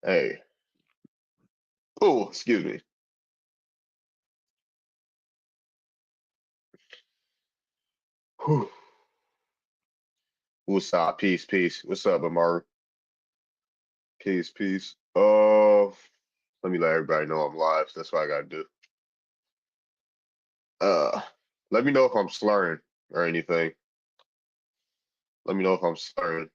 Hey. Oh, excuse me. Whew. What's up? Peace, peace. What's up, Amari? Peace, peace. Let me let everybody know I'm live. That's what I gotta do. Uh, Let me know if I'm slurring or anything. Let me know if I'm slurring.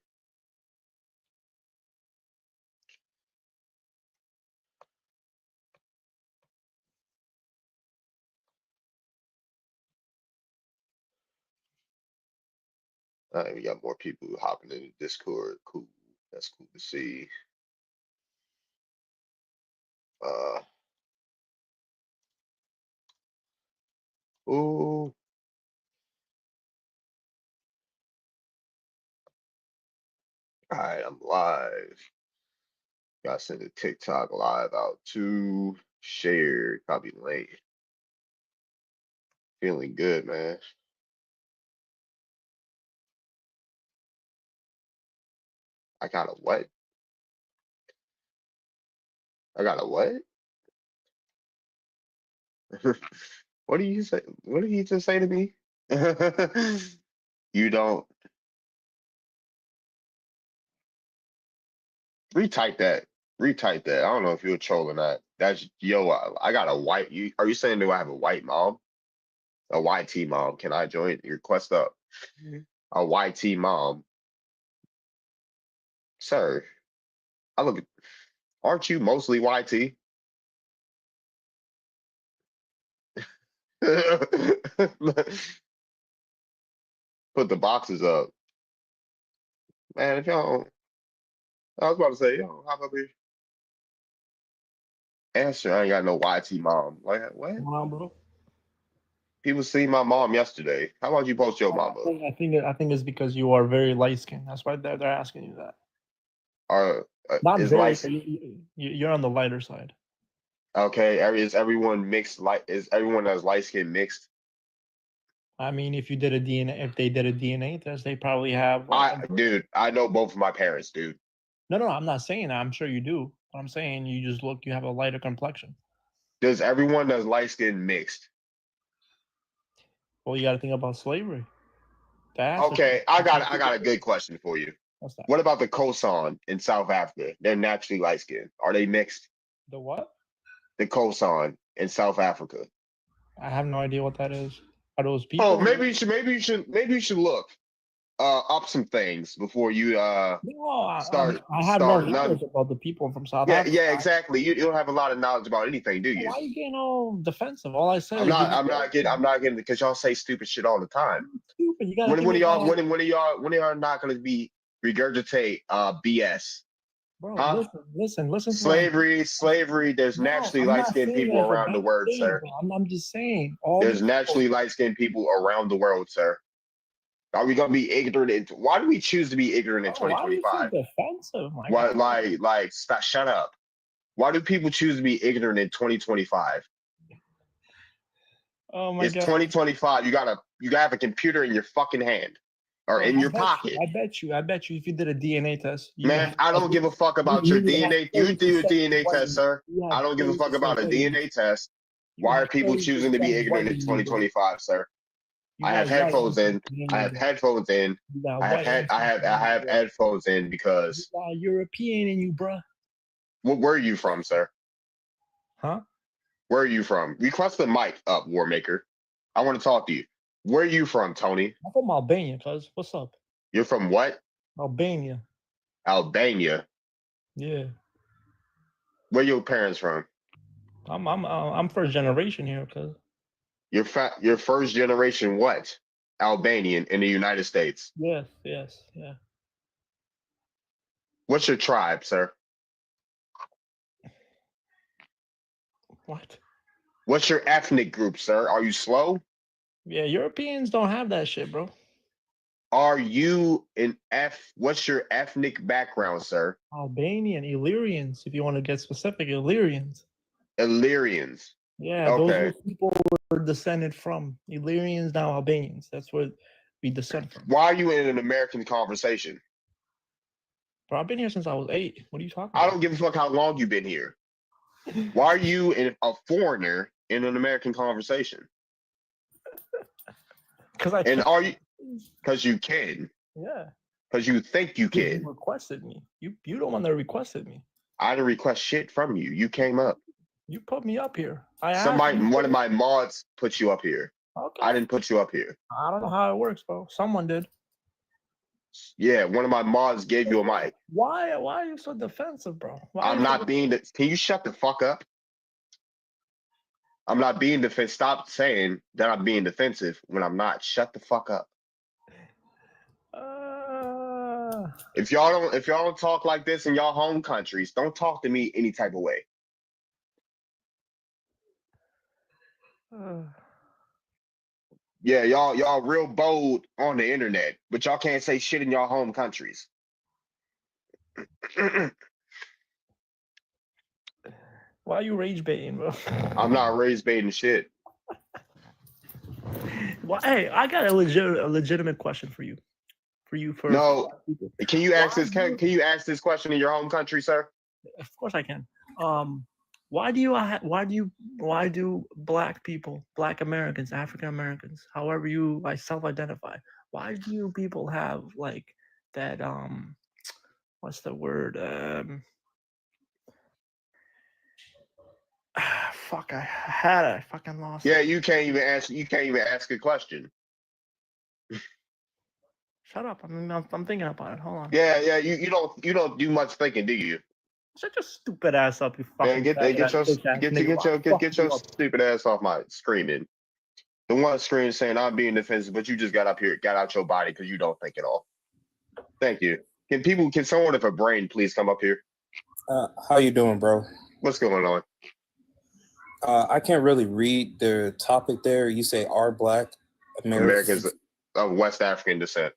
We got more people hopping in the Discord. Cool. That's cool to see. Uh, oh, all right, I'm live. Got to send a TikTok live out too. Share, copy link. Feeling good, man. I got a what? I got a what? What do you say? What did he just say to me? You don't retype that. Retype that. I don't know if you're a troll or not. That's yo. I got a white. You are you saying do I have a white mom? A YT mom? Can I join your quest up? A YT mom, sir. I look. Aren't you mostly YT? Put the boxes up, man. If y'all, I was about to say, yo, how about we answer? I ain't got no YT mom. Like what? Come on, bro. People see my mom yesterday. How about you post your mama? I think it's because you are very light skinned. That's why they're asking you that. Or Not is very. light You're on the lighter side. okay? Is everyone mixed? Like is everyone that's light skin mixed? I mean, if you did a DNA, if they did a DNA test, they probably have. Dude, I know both of my parents, dude. No, I'm not saying that. I'm sure you do. But I'm saying you just look. You have a lighter complexion. Does everyone that's light skin mixed? Well, you got to think about slavery. That's a, Okay, I got a good question for you. what's that? What about the Khoisan in South Africa? They're naturally light skinned. Are they mixed? The what? The Khoisan in South Africa. I have no idea what that is. Are those Oh, people? maybe you should look up some things before you No, I have no start none. knowledge about the people from South Yeah, Africa. yeah, exactly. You don't have a lot of knowledge about anything, do you? Why are you getting all defensive? All I said is I'm not getting because y'all say stupid shit all the time. stupid. You gotta When think of y'all about, when are y'all not gonna be regurgitate BS? bro. Huh? Listen to what I'm. Slavery, there's No, naturally I'm light not skinned saying people that it's a around the bad world, thing, sir. bro. I'm just saying all the There's people. naturally light skinned people around the world, sir. Are we gonna be ignorant? Why do we choose to be ignorant in Bro, why do you feel 2025? defensive, my Why, guy? like, stop, shut up. Why do people choose to be ignorant in 2025? Oh my It's god, 2025. You gotta have a computer in your fucking hand or bro! in your pocket. I bet you, if you did a DNA test, you Man, have I at don't give a least fuck about your you would have DNA. You do a 30% DNA white. test, sir. You have I don't give a fuck 30% about a white in you. DNA test. You Why have are people choosing to be 30% ignorant white in in you, bro. 2025, sir? You I have got white in headphones in. your I DNA, have bro. headphones in. You got white I ancestry in you, have bro. headphones in You because got European in you, bro. where are you from, sir? Huh? Where are you from? Request the mic up, Warmaker. I want to talk to you. Where are you from, Tony? I'm from Albania, cuz. What's up? You're from what? Albania. Albania. Yeah. Where your parents from? I'm first generation here, cuz. You're first generation what? Albanian in the United States. Yes, yeah. What's your tribe, sir? What? What's your ethnic group, sir? Are you slow? Yeah, Europeans don't have that shit, bro. Are you an F? What's your ethnic background, sir? Albanian, Illyrians, if you want to get specific, Illyrians. Illyrians. Yeah, those Okay. were people were descended from Illyrians, now Albanians. That's where we descend from. Why are you in an American conversation? Bro, I've been here since I was 8. What are you talking I about? don't give a fuck how long you've been here. Why are you a foreigner in an American conversation? Because I And can. are you? Because you can. Yeah. Because you think you You can. requested me. You the one that requested me. I didn't request shit from you. You came up. You put me up here. I asked Somebody, you. one of my mods put you up here. Okay. I didn't put you up here. I don't know how it works, bro. Someone did. Yeah, one of my mods gave you a mic. Why are you so defensive, bro? I'm not being. Can you shut the fuck up? I'm not being defensive. Stop saying that I'm being defensive when I'm not. Shut the fuck up. If y'all don't talk like this in y'all home countries, don't talk to me any type of way. Yeah, y'all real bold on the internet, but y'all can't say shit in y'all home countries. Why are you rage baiting, bro? I'm not rage baiting shit. Well, hey, I got a legitimate question for you. No. Can you ask this? Can you ask this question in your home country, sir? Of course I can. Why do black people, black Americans, African Americans, however you self-identify, why do you people have like that what's the word? Fuck, I had it. I fucking lost it. Yeah, you can't even ask a question. Shut up. I'm thinking about it. Hold on. Yeah, you don't do much thinking, do you? Shut your stupid ass up, you fucking Get your stupid ass off my screen. The one screen saying I'm being defensive, but you just got out your body because you don't think at all. Thank you. Can someone with a brain please come up here? How you doing, bro? What's going on? I can't really read the topic there. You say are black Americans of West African descent.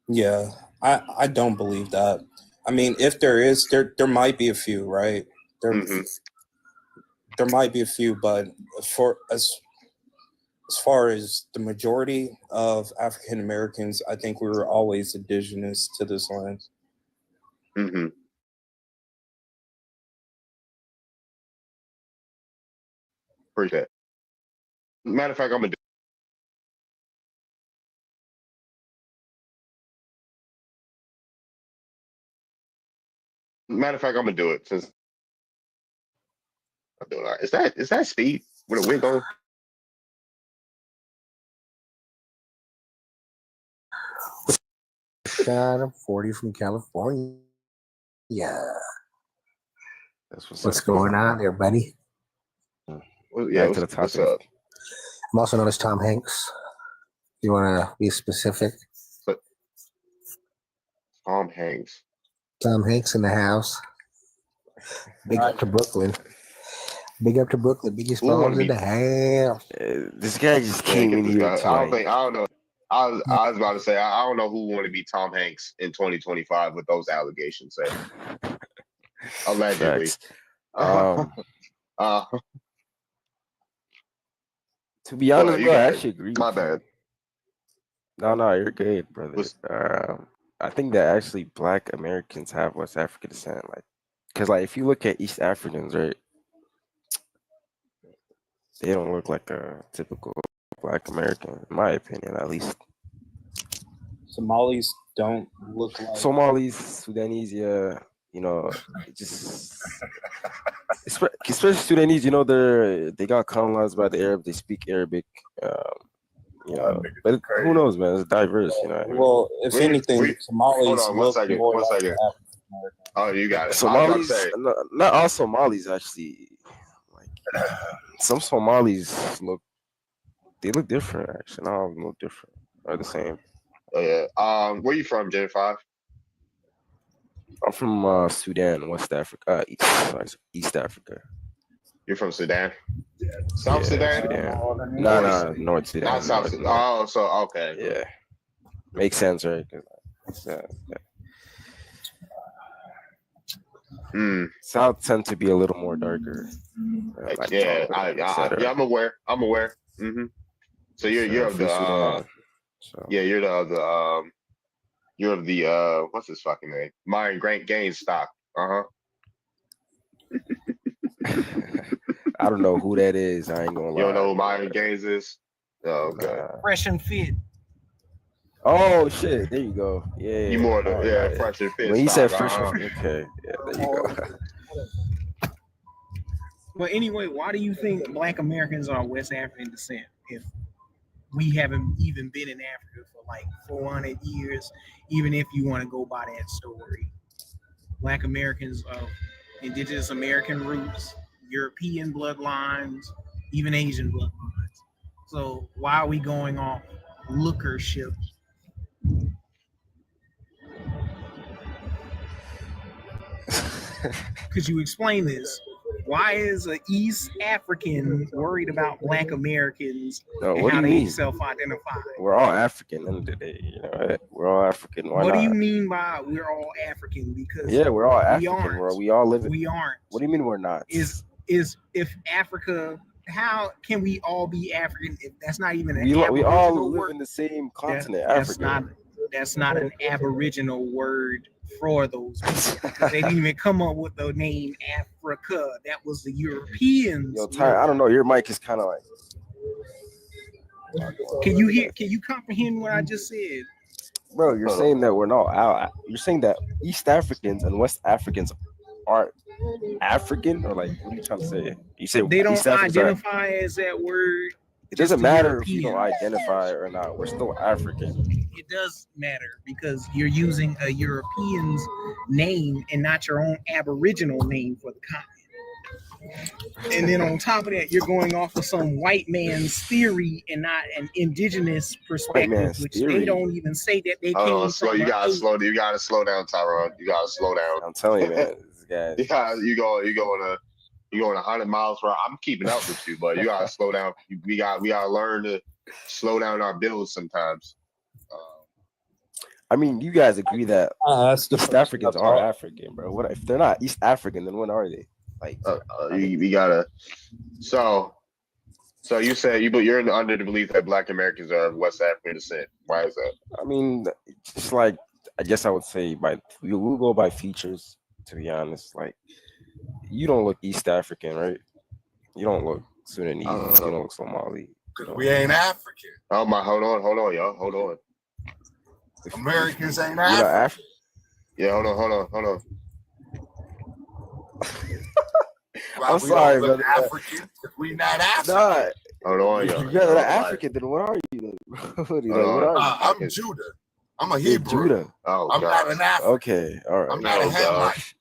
Yeah, I don't believe that. I mean, if there is, there might be a few, right? There might be a few, but as far as the majority of African Americans, I think we were always indigenous to this land. Mm-hmm. Appreciate it. Matter of fact, I'm gonna do. Matter of fact, I'm gonna do it since I'm doing that. Is that Speed with a wig on? Shot of 40 from California. Yeah. That's What's going on there, buddy? Well, yeah, Back to the topic. What's up? I'm also known as Tom Hanks. You want to be specific? But Tom Hanks. Tom Hanks in the house. Big up to Brooklyn. Big up to Brooklyn. Biggest balls in the house. This guy just came in here. I don't know. I was about to say I don't know who want to be Tom Hanks in 2025 with those allegations. Allegedly. To be honest, bro, I actually agree. My bad. No, you're good, brother. I think that actually Black Americans have West African descent, because if you look at East Africans, right, they don't look like a typical Black American, in my opinion, at least. Somalis don't look like Somalis, Sudanese, yeah, just especially Sudanese, they got colonized by the Arab, they speak Arabic, but who knows, man? It's diverse, Well, if anything, Somalis. Hold on, one second. Oh, you got it. Somalis, not all Somalis actually. Some Somalis look different. Actually, not all of them look different. Are the same. Oh yeah. Where you from, Gen 5? I'm from Sudan, West Africa, East Africa. You're from Sudan? South Sudan? No, North Sudan. Not South Sudan. Oh, so okay. Yeah. Makes sense, right? South tend to be a little more darker. I'm aware. Mm-hmm. So you're of the you're the You're of the what's his fucking name? Myron Grant Gain stock. Uh-huh. I don't know who that is. I ain't gonna lie. You don't know who Myron Gaines is? Oh, okay. Nah. Fresh and fit. Oh shit! There you go. Yeah. You more the alright. fresh and fit. When he said stock, fresh, uh-huh. okay. Yeah, there you go. But anyway, why do you think Black Americans are West African descent if we haven't even been in Africa for like 400 years? Even if you want to go by that story, Black Americans of indigenous American roots, European bloodlines, even Asian bloodlines. So why are we going off lookership? Could you explain this? Why is an East African worried about Black Americans No, and what do how you they mean? self-identify? We're all African end of the day. You know, we're all African. Why What not? do you mean by we're all African? Because Yeah, we're all we African. aren't. We all live in. We aren't. What do you mean we're not? Is if Africa? How can we all be African if that's not even an we Aboriginal all live word? in the same continent, That's Africa. that's not an Aboriginal word for those people. They didn't even come up with the name Africa. That was the Europeans. Yo, Ty, I don't know. Your mic is kind of like. Can you hear? Can you comprehend what I just said? Bro, you're saying that we're not out. You're saying that East Africans and West Africans aren't African, or like, what are you trying to say? You say They don't East Africans are. identify as that word. It doesn't just the matter if you don't Europeans. identify or not. We're still African. It does matter because you're using a European's name and not your own Aboriginal name for the continent. And then on top of that, you're going off of some white man's theory and not an indigenous perspective, man's which theory. they don't even say that they Hold came on, slow. from. You gotta slow down, Tyrone. You gotta slow down. I'm telling you, man. This guy. Yeah, you going 100 miles per hour. I'm keeping up with you, but you gotta slow down. We gotta learn to slow down our builds sometimes. I mean, you guys agree that That's the East Africans are African, bro. What if they're not East African? Then what are they? Like, We gotta. So you said you're under the belief that Black Americans are of West African descent. Why is that? I mean, it's like, I guess I would say we'll go by features. To be honest, like, you don't look East African, right? You don't look Sudanese. You don't look Somali. Because we ain't African. Oh my! Hold on, y'all. Hold on. Americans ain't You're not African. Yeah, hold on. Why I'm we sorry, don't look brother. African? Because we not African. Nah, Hold on, if y'all. you're not African, then what are you? Then? What are you? Like, what are you? I'm Judah. I'm a You're Hebrew. Judah. Oh I'm not God. an African. Okay, all right. I'm not a Oh, God. Hamite.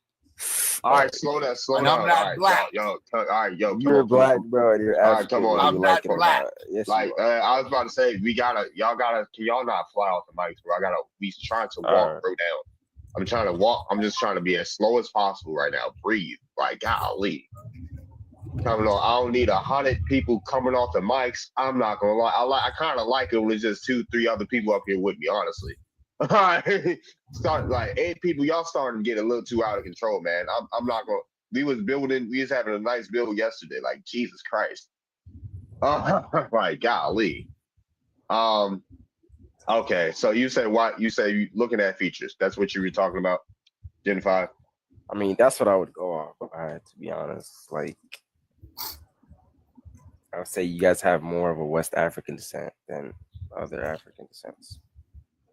All right, slow down. And I'm not All right, black. All right, yo. You're come black, on. bro. And you're All right, African. come on. whether I'm you not like it or black. not. Yes, Like you are. I was about to say, y'all gotta. Can y'all not fly off the mics, bro? We trying to walk, Alright. bro, down. I'm trying to walk. I'm just trying to be as slow as possible right now. Breathe. Like golly. Coming on. I don't need 100 people coming off the mics. I'm not gonna lie. I kind of like it when it's just 2-3 other people up here with me. Honestly. All right. Start like 8 people. Y'all starting to get a little too out of control, man. I'm not gonna. We was having a nice build yesterday. Like Jesus Christ. Like golly. Okay, so you say what? You say you looking at features. That's what you were talking about, Gen 5. I mean, that's what I would go off by, to be honest. Like, I would say you guys have more of a West African descent than other African descents.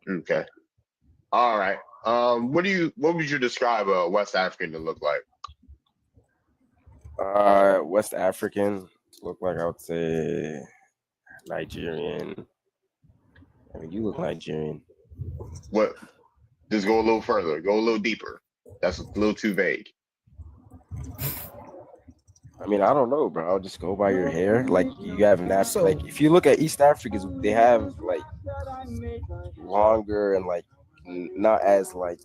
Okay. All right. What would you describe a West African to look like? West African look like, I would say, Nigerian. I mean, you look Nigerian. What? Just go a little further. Go a little deeper. That's a little too vague. I mean, I don't know, bro. I'll just go by your hair. Like, you have like, if you look at East Africans, they have like longer and like not as like,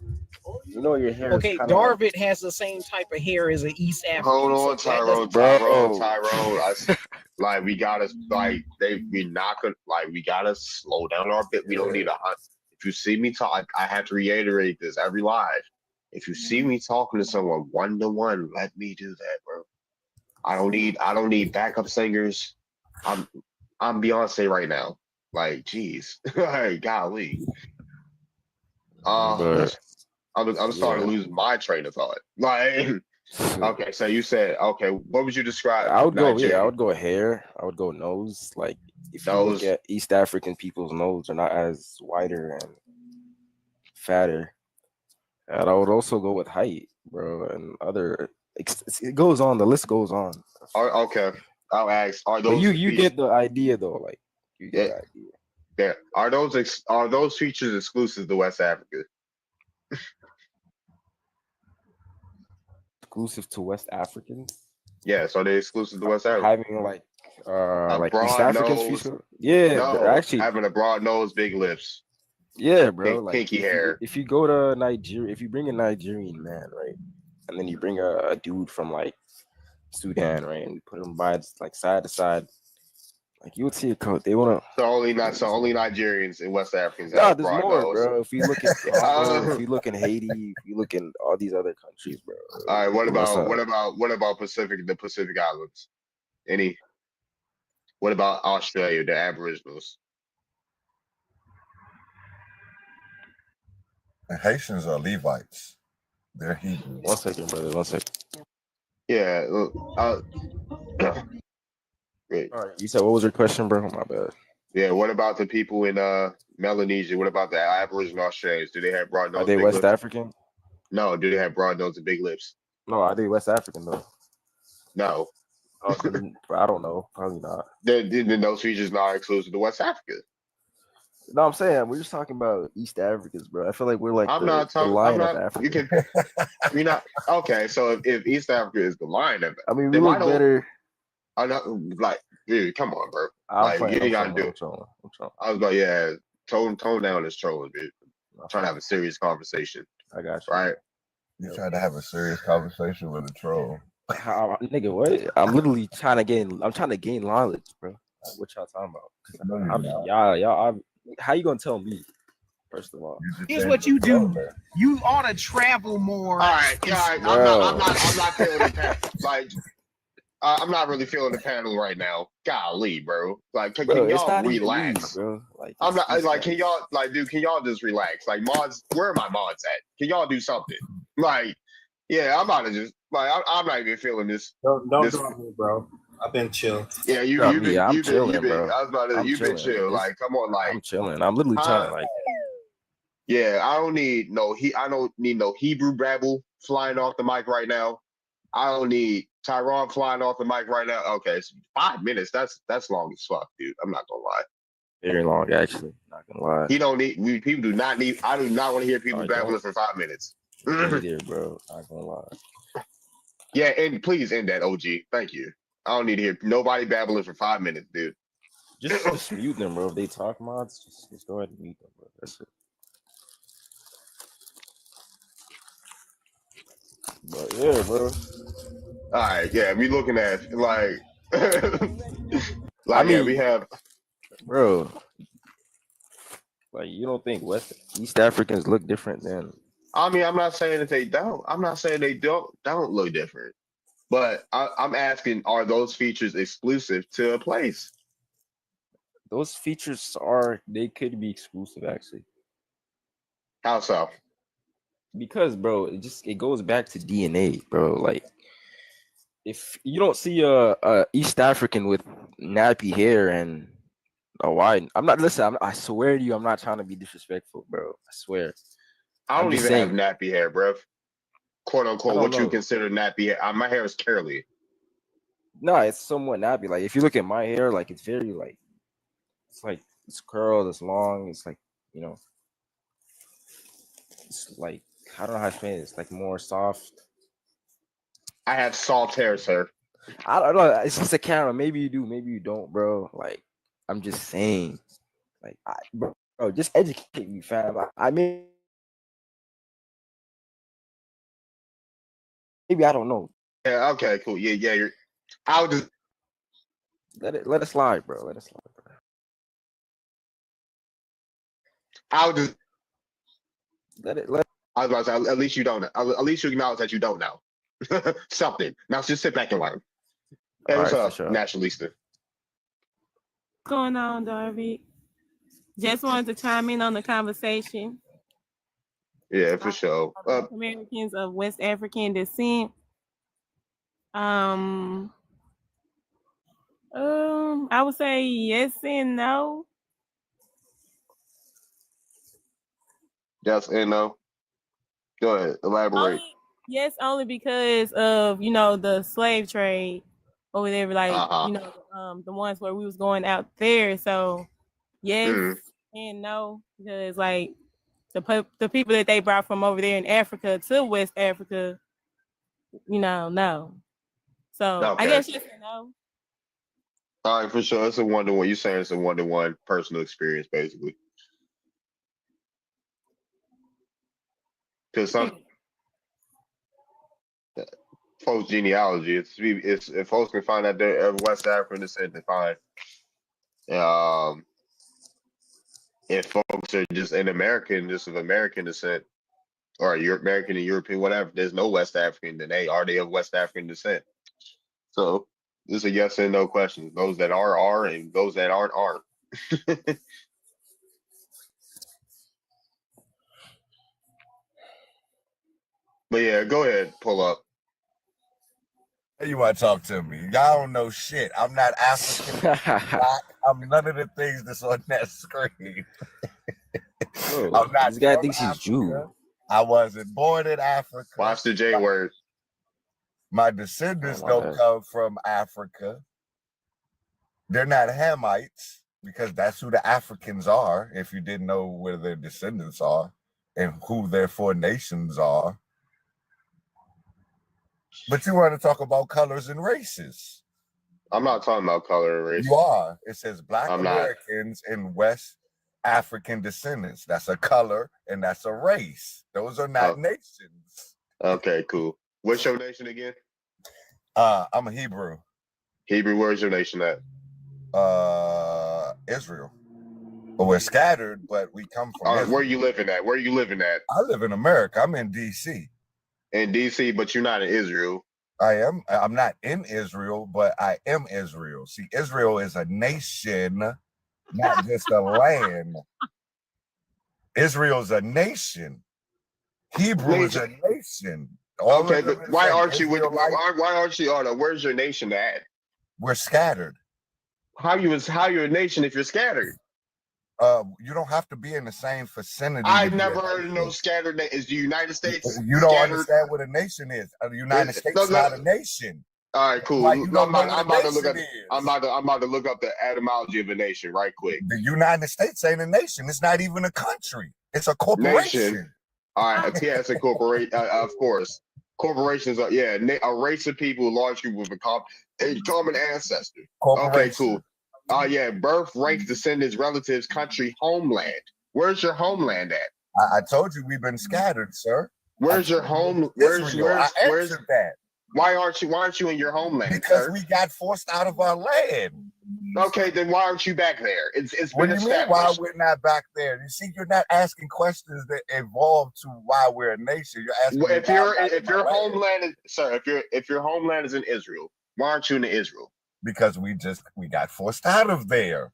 your hair. Okay, is kinda Darvid has the same type of hair as an East African. Hold on, so that Tyrone. doesn't- Like we gotta we gotta slow down our bit. We don't need if you see me talk, I have to reiterate this every live. If you see me talking to someone 1-to-1, let me do that, bro. I don't need backup singers. I'm Beyonce right now. Like, geez. Like, golly. But I'm starting to yeah. lose my train of thought. Like, okay, so you said, okay, what would you describe I would go, I Nigeria? would go hair. I would go nose. Like if you look Nose. at East African people's nose, they're not as wider and fatter. And I would also go with height, bro, and other. It goes on. The list goes on. Okay, I'll ask. Are But those you get the idea though. Like you get Yeah. the idea. yeah, are those features exclusive to West Africa? Exclusive to West Africans. Yes, are they exclusive to West Africa? Having like East broad Africans nose. feature. Yeah, No, actually, having a broad nose, big lips, yeah, bro. Like pinky hair. if you go to Nigeria, if you bring a Nigerian man, right, and then you bring a dude from like Sudan, right, and you put them by like side to side, like you would see a coat. They wanna. So only Nigerians and West Africans Nah, have there's broad more, nose. bro. If you look at Congo, if you look in Haiti, if you look in all these other countries, bro. All right, what What's about up? the Pacific Islands? What about Australia, the Aboriginals? The Haitians are Levites. They're Hebrews. 1 second, brother. 1 second. Yeah. Great. All right. You said what was your question, bro? My bad. Yeah. What about the people in Melanesia? What about the Aboriginal Australians? Do they have broad nose? Are they big West lips? African? No. Do they have broad nose and big lips? No, are they West African though? No. Then, I don't know. Probably not. Then those features not exclusive to West Africa. No, I'm saying we're just talking about East Africans, bro. I feel like we're like I'm the not talking. lion I'm of not. Africa. You can. You're not. Okay. So if East Africa is the lion of it, I mean, we then why look don't- better. I'm not like, dude. Come on, bro. I'm Like, playing. you ain't gotta do I'm it. trolling. I was like, yeah, tone down this trolling, dude. I'm trying to have a serious conversation, I got you. right? You trying to have a serious conversation with a troll. Nigga, what? I'm literally trying to gain. I'm trying to gain knowledge, bro. What y'all talking about? No, you're not. Y'all. How you gonna tell me? First of all, You just Here's said what you're you a do. troll. You ought to travel more. All right, all right. I'm not feeling the panel. Like, I'm not really feeling the panel right now. Golly, bro. Like, can bro, it's y'all not relax? even me, bro. Like, I'm not it's like, can y'all like, dude? Can y'all just relax? Like, mods, where are my mods at? Can y'all do something? Like, yeah, I'm about to just like, I'm not even feeling this. Don't This- drop me, bro. I've been chill. Yeah, Drop you've me, been, I'm you've been, chilling, you've been. bro. I was about to, I'm you've been chilling. chill. Like, come on, like, I'm chilling. I'm literally trying to like. yeah, I don't need no Hebrew babble flying off the mic right now. I don't need Tyron flying off the mic right now. Okay, it's 5 minutes. That's long as fuck, dude. I'm not gonna lie. Very long, actually. Not gonna lie. He don't need. People do not need. I do not want to hear people I babbling don't. for 5 minutes. Either, bro. Not gonna lie. Yeah, and please end that, OG. Thank you. I don't need to hear nobody babbling for 5 minutes, dude. Just mute them, bro. If they talk mods, just go ahead and mute them, bro. That's it. But yeah, bro. All right, yeah, we looking at like, I mean, we have. bro. Like, you don't think East Africans look different than? I mean, I'm not saying that they don't. I'm not saying they don't look different. But I'm asking, are those features exclusive to a place? Those features they could be exclusive actually. How so? Because, bro, it goes back to DNA, bro. Like, if you don't see a East African with nappy hair and a wide, I swear to you, I'm not trying to be disrespectful, bro. I swear. I don't I'm just even have saying. nappy hair, bro. Quote unquote, I don't what you know. consider nappy hair? My hair is curly. No, it's somewhat nappy. Like, if you look at my hair, like, it's very like, it's curled, it's long, it's like, you know, it's like, I don't know how to explain it. It's like more soft. I have soft hair, sir. I don't know. It's just a camera. Maybe you do, maybe you don't, bro. Like, I'm just saying. Like, bro, just educate me, fam. I mean, maybe I don't know. Yeah. Okay. Cool. Yeah. I'll just Let it slide, bro. Let it slide, bro. I'll just. Let I was about to say, at least you don't. At least you acknowledge that you don't know something. Now just sit back and learn. Hey, All what's right, for up, sure. Nationalista? What's going on, Darby? Just wanted to chime in on the conversation. Yeah, for sure. Black Americans of West African descent. I would say yes and no. Yes and no. Go ahead, elaborate. Yes, only because of the slave trade over there, like the ones where we was going out there. So yes and no, because like the people that they brought from over there in Africa to West Africa, no. So I guess yes and no. All right, for sure. It's a 1-to-1. You're saying it's a 1-to-1 personal experience, basically. Because some folks' genealogy, it's if folks can find out they're of West African descent, they fine. If folks are just an American, just of American descent, or you're American and European, whatever, there's no West African, then are they of West African descent? So this is a yes and no question. Those that are, and those that aren't. But yeah, go ahead, pull up. Hey, you want to talk to me? Y'all don't know shit. I'm not African. Black. I'm none of the things that's on that screen. I'm not. This guy thinks he's Jew. I wasn't born in Africa. Watch the J word. My descendants don't come from Africa. They're not Hamites, because that's who the Africans are, if you didn't know where their descendants are and who their 4 nations are. But you want to talk about colors and races. I'm not talking about color and race. You are. It says Black Americans and West African descendants. That's a color and that's a race. Those are not nations. Okay, cool. What's your nation again? I'm a Hebrew. Hebrew, where's your nation at? Israel. Well, we're scattered, but we come from Israel. Where you living at? Where you living at? I live in America. I'm in DC. In DC, but you're not in Israel. I am. I'm not in Israel, but I am Israel. See, Israel is a nation, not just a land. Israel's a nation. Hebrew is a nation. Okay, but why aren't you? Why aren't you? Where's your nation at? We're scattered. How you're a nation if you're scattered? You don't have to be in the same vicinity. I've never heard of no scattered. Is the United States? You don't understand what a nation is. The United States is not a nation. All right, cool. I'm about to look up the etymology of a nation right quick. The United States ain't a nation. It's not even a country. It's a corporation. Nation. All right, yeah, it's a corporation. Of course, corporations are a race of people largely with a common ancestor. Okay, cool. Birth, rank, descendants, relatives, country, homeland. Where's your homeland at? I told you we've been scattered, sir. Where's your home? Where's that? Why aren't you in your homeland? Because we got forced out of our land. Okay, then why aren't you back there? It's what been do you mean why we're not back there? You see, you're not asking questions that evolve to why we're a nation. You're asking if your homeland is, sir, if your homeland is in Israel, why aren't you in Israel? Because we got forced out of there.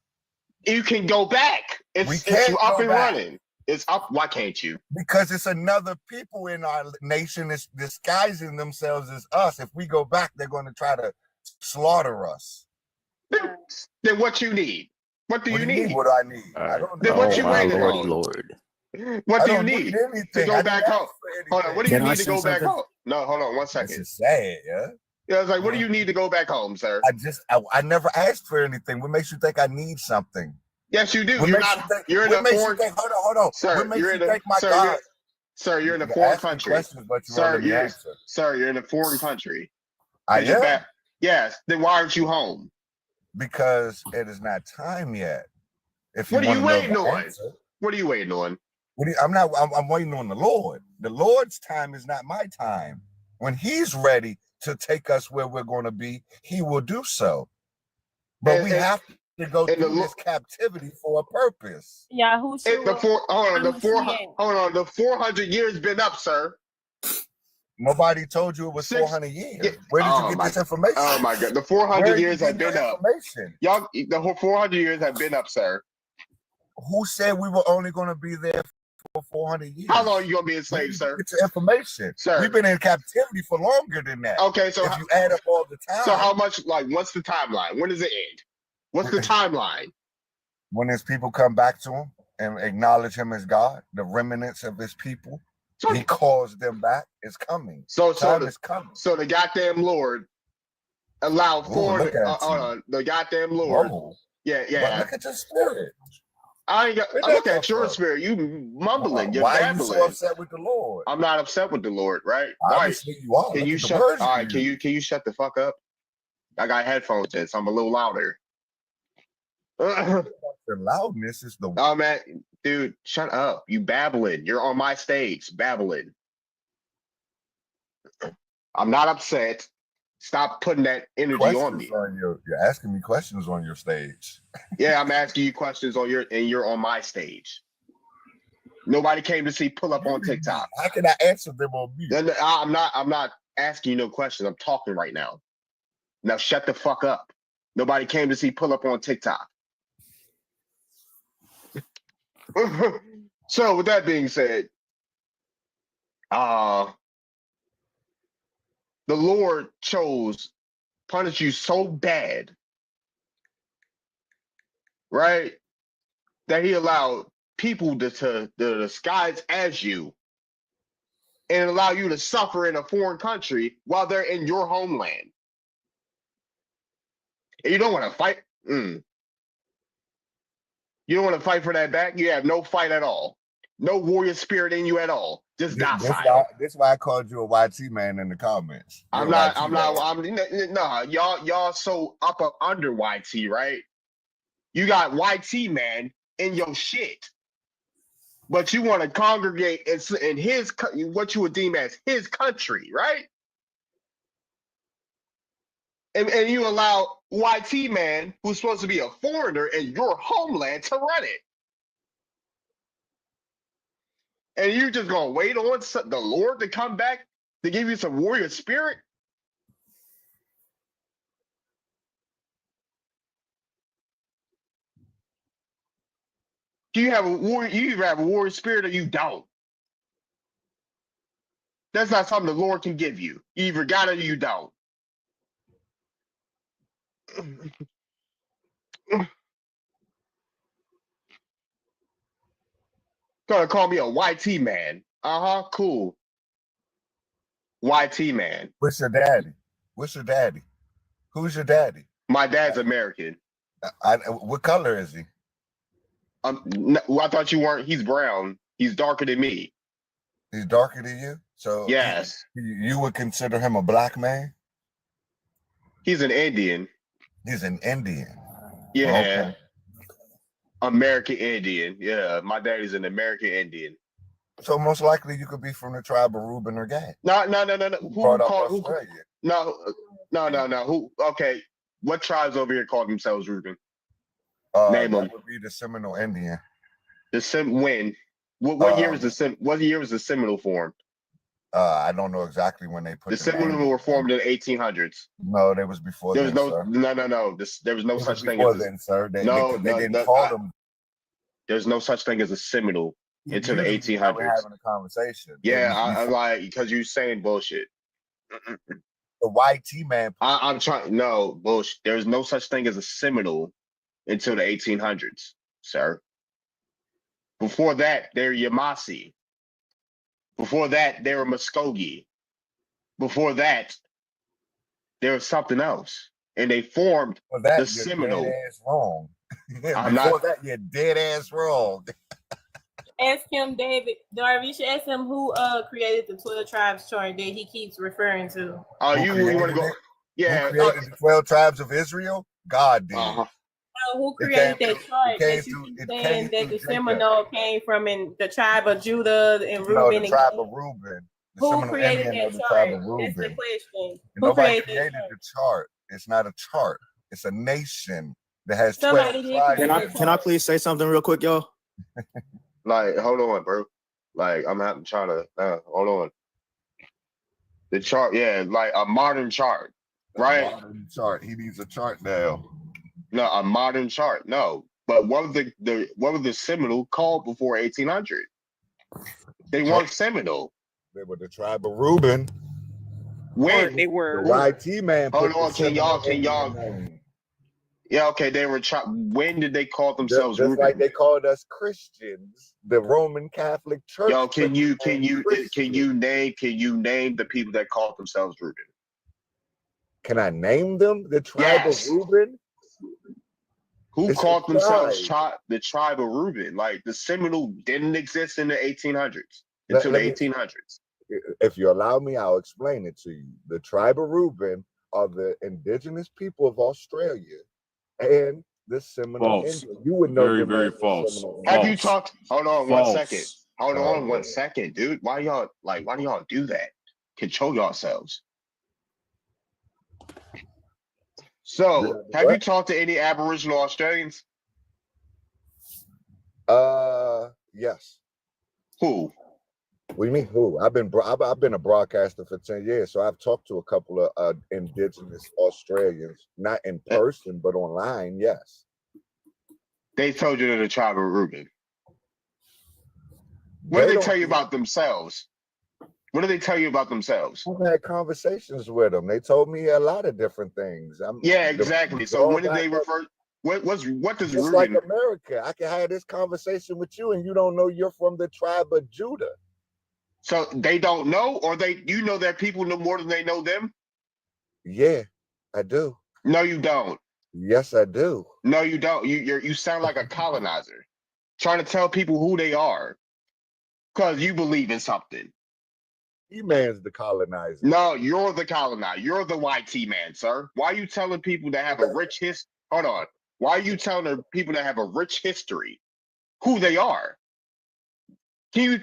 You can go back. It's up and running. It's up. Why can't you? Because it's another people in our nation is disguising themselves as us. If we go back, they're going to try to slaughter us. Then what you need? What do you need? What do I need? I don't know. Then what you waiting on? Lord. What do you need to go back home? Hold on. What do you need to go back home? No, hold on 1 second. It's sad, yeah. Yeah, I was like, what do you need to go back home, sir? I never asked for anything. What makes you think I need something? Yes, you do. You're in a foreign. Hold on. Sir, you're in a foreign country. Sir, you're in a foreign country. I am. Yes. Then why aren't you home? Because it is not time yet. What are you waiting on? What are you waiting on? I'm waiting on the Lord. The Lord's time is not my time. When He's ready to take us where we're going to be, He will do so. But we have to go through this captivity for a purpose. Yeah, the 400 years been up, sir. Nobody told you it was 400 years. Where did you get this information? Oh my God, the 400 years have been up. The whole 400 years have been up, sir. Who said we were only going to be there for 400 years. How long you gonna be a slave, We sir? get your information. Sir. We've been in captivity for longer than that. Okay, so if you add up all the time. so how much? Like, what's the timeline? When does it end? What's the timeline? When his people come back to him and acknowledge him as God, the remnants of his people, So, he calls them back. It's coming. so Time is coming. So the goddamn Lord allowed Whoa, look at you. the goddamn Lord. Whoa. Yeah, But yeah. look at your spirit. I ain't got. Where'd I that look at come your from? spirit. You mumbling. You're Why are you babbling. so upset with the Lord? I'm not upset with the Lord, right? Why? Obviously you are. Can Look you at the shut? words All right. use. Can you shut the fuck up? I got headphones in, so I'm a little louder. The loudness is the Oh man, dude, shut up. You babbling. You're on my stage, babbling. I'm not upset. Stop putting that energy on me. questions on your. You're asking me questions on your stage. Yeah, I'm asking you questions on your and you're on my stage. Nobody came to see pull up on TikTok. How can I answer them on mute? I'm not asking you no questions. I'm talking right now. Now shut the fuck up. Nobody came to see pull up on TikTok. So with that being said, the Lord chose punish you so bad, right? That he allowed people to disguise as you and allow you to suffer in a foreign country while they're in your homeland. And you don't want to fight. You don't want to fight for that back. You have no fight at all. No warrior spirit in you at all. Just docile. That's why I called you a YT man in the comments. I'm not. Y'all so up under YT, right? You got YT man in your shit, but you want to congregate in his what you would deem as his country, right? And you allow YT man, who's supposed to be a foreigner in your homeland, to run it. And you're just gonna wait on the Lord to come back to give you some warrior spirit? Do you have a warrior? You either have a warrior spirit or you don't. That's not something the Lord can give you. You either got it or you don't. Gonna call me a YT man. Cool. YT man. What's your daddy? What's your daddy? Who's your daddy? My dad's American. What color is he? I thought you weren't. He's brown. He's darker than me. He's darker than you? So yes. You would consider him a black man? He's an Indian. He's an Indian. Yeah. Okay. American Indian. Yeah, my daddy's an American Indian. So most likely you could be from the tribe of Reuben or Gad. No. No. Who? Okay. What tribes over here call themselves Reuben? Name them. That would be the Seminole Indian. When? What year was the Seminole formed? I don't know exactly when they put the Seminole were formed in the 1800s. No, there was before. There was then, no. There was no such thing as then, sir. They didn't call them. There's no such thing as a Seminole until the 1800s. We're having a conversation. Yeah, I like because you're saying bullshit. The YT man. I'm trying. No bullshit. There's no such thing as a Seminole until the 1800s, sir. Before that, they're Yamasee. Before that, they were Muskogee. Before that, there was something else, and they formed the Seminole. Dead ass wrong. You're dead ass wrong. Ask him, David Darby. You should ask him who created the 12 tribes chart that he keeps referring to. Oh, you want to go? Yeah. Who created the 12 tribes of Israel? God did. Who created that chart that you keep saying that the Seminole came from in the tribe of Judah and Reuben? The tribe of Reuben. Who created that chart? That's the question. Who created the chart? It's not a chart. It's a nation that has 12 tribes. Can I please say something real quick, y'all? Like, hold on, bro. Like, I'm trying to hold on. The chart, yeah, like a modern chart, right? Modern chart. He needs a chart now. No, a modern chart. No, but what was the Seminole called before 1800? They weren't Seminole. They were the tribe of Reuben. When? They The were. YT man Hold put on, the can y'all, Seminole in their name. yeah, okay, they were, when did they call themselves Just Reuben? like they called us Christians, the Roman Catholic Church. Yo, put can you Christian. name the people that called themselves Reuben? Can I name them? The tribe Yes. of Reuben? Who It's a called themselves tribe. the tribe of Reuben? Like the Seminole didn't exist in the 1800s Let- until let the me- 1800s. If you allow me, I'll explain it to you. The tribe of Reuben are the indigenous people of Australia and the Seminole False. Indians. You would know Very, them very as the false. Seminole Have Indians. you False. talked? Hold on False. 1 second. Hold Oh, on 1 man. second, dude. Why do y'all do that? Control yourselves. So, have you talked to any Aboriginal Australians? Yes. Who? What do you mean who? I've been a broadcaster for 10 years, so I've talked to a couple of indigenous Australians, not in person, but online, yes. They told you they're the tribe of Reuben. What did they tell you about themselves? What did they tell you about themselves? I've had conversations with them. They told me a lot of different things. Yeah, exactly. So when did they refer? What does Just Reuben? like America, I can have this conversation with you, and you don't know you're from the tribe of Judah. So they don't know, or you know that people know more than they know them? Yeah, I do. No, you don't. Yes, I do. No, you don't. You sound like a colonizer, trying to tell people who they are, because you believe in something. E-man's the colonizer. No, you're the colonizer. You're the YT man, sir. Why are you telling people that have a rich history? Hold on. Why are you telling the people that have a rich history who they are?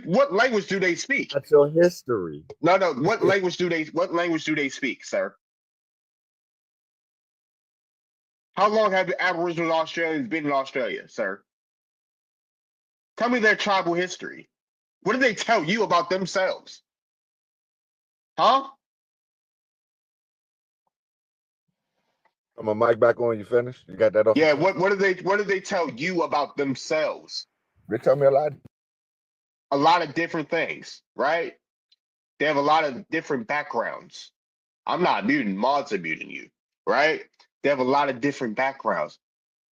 What language do they speak? That's your history. No. What language do they speak, sir? How long have the Aboriginal Australians been in Australia, sir? Tell me their tribal history. What did they tell you about themselves? Huh? I'm a mic back on. You finished? You got that off? Yeah. What did they tell you about themselves? They tell me a lot. A lot of different things, right? They have a lot of different backgrounds. I'm not muting, mods are muting you, right? They have a lot of different backgrounds,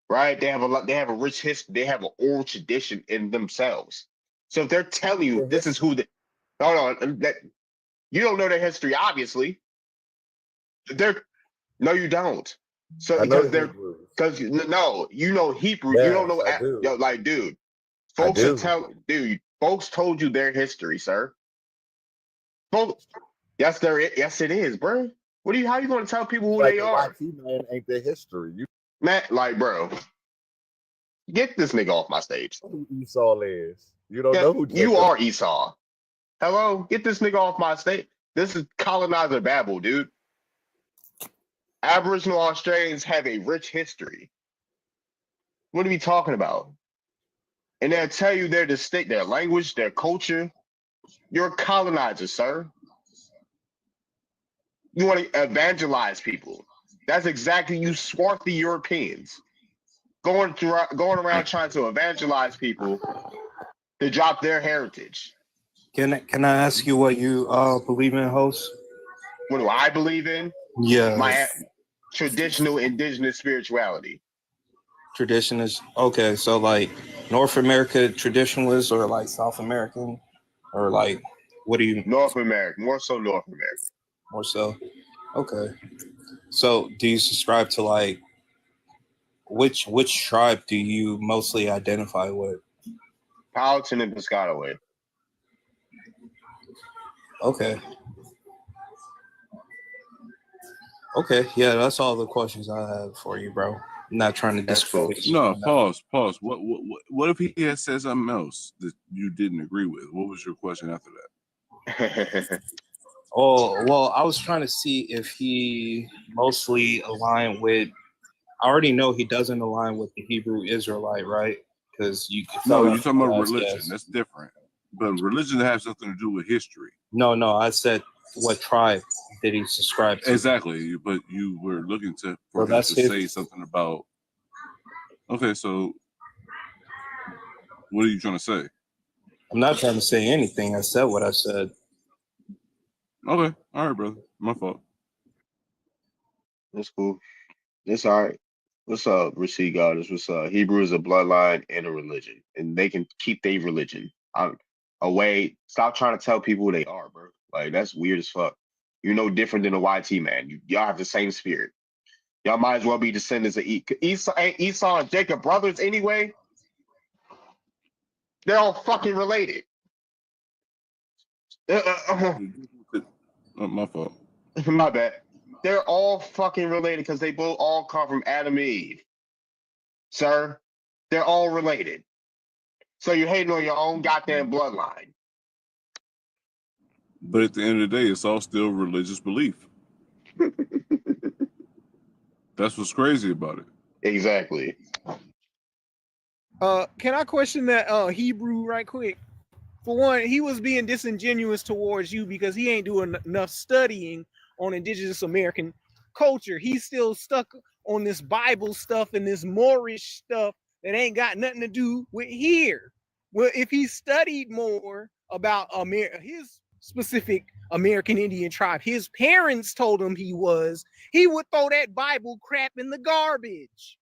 right? They have a rich history, they have an oral tradition in themselves. So if they're telling you this is who hold on, that you don't know their history, obviously. No, you don't. So because no, you know Hebrew, you don't know yo, like dude. Folks told you their history, sir. Folks, yes, it is, bro. How are you going to tell people who they are? YT man ain't their history. Man, like, bro, get this nigga off my stage. Who Esau is? You don't know who you are. Esau. Hello, get this nigga off my stage. This is colonizer babble, dude. Aboriginal Australians have a rich history. What are we talking about? And they'll tell you their distinct, their language, their culture. You're a colonizer, sir. You want to evangelize people. That's exactly you swarthy Europeans going around trying to evangelize people to drop their heritage. Can I ask you what you believe in, host? What do I believe in? Yeah. My traditional indigenous spirituality. Traditionalist. Okay, so like North America traditionalist or like South American or like what do you? North American, more so North American. More so. Okay. So do you subscribe to like which tribe do you mostly identify with? Powhatan and Piscataway. Okay. Okay, yeah, that's all the questions I have for you, bro. I'm not trying to discourage you. No, pause. What if he had said something else that you didn't agree with? What was your question after that? Oh, well, I was trying to see if he mostly aligned with. I already know he doesn't align with the Hebrew Israelite, right? Because you. No, you're talking about religion. Yes. That's different. But religion has something to do with history. No, I said what tribe did he subscribe to? Exactly, but you were looking for him to say something about. Okay, so what are you trying to say? I'm not trying to say anything. I said what I said. Okay, all right, brother. My fault. That's cool. It's all right. What's up, Receipt Goddess? What's up? Hebrew is a bloodline and a religion, and they can keep their religion away. Stop trying to tell people who they are, bro. Like, that's weird as fuck. You're no different than a YT man. Y'all have the same spirit. Y'all might as well be descendants of Esau. Ain't Esau and Jacob brothers anyway? They're all fucking related. My fault. My bad. They're all fucking related because they both all come from Adam and Eve. Sir, they're all related. So you're hating on your own goddamn bloodline. But at the end of the day, it's all still religious belief. That's what's crazy about it. Exactly. Can I question that Hebrew right quick? For one, he was being disingenuous towards you because he ain't doing enough studying on indigenous American culture. He's still stuck on this Bible stuff and this Moorish stuff that ain't got nothing to do with here. Well, if he studied more about his specific American Indian tribe, his parents told him he would throw that Bible crap in the garbage.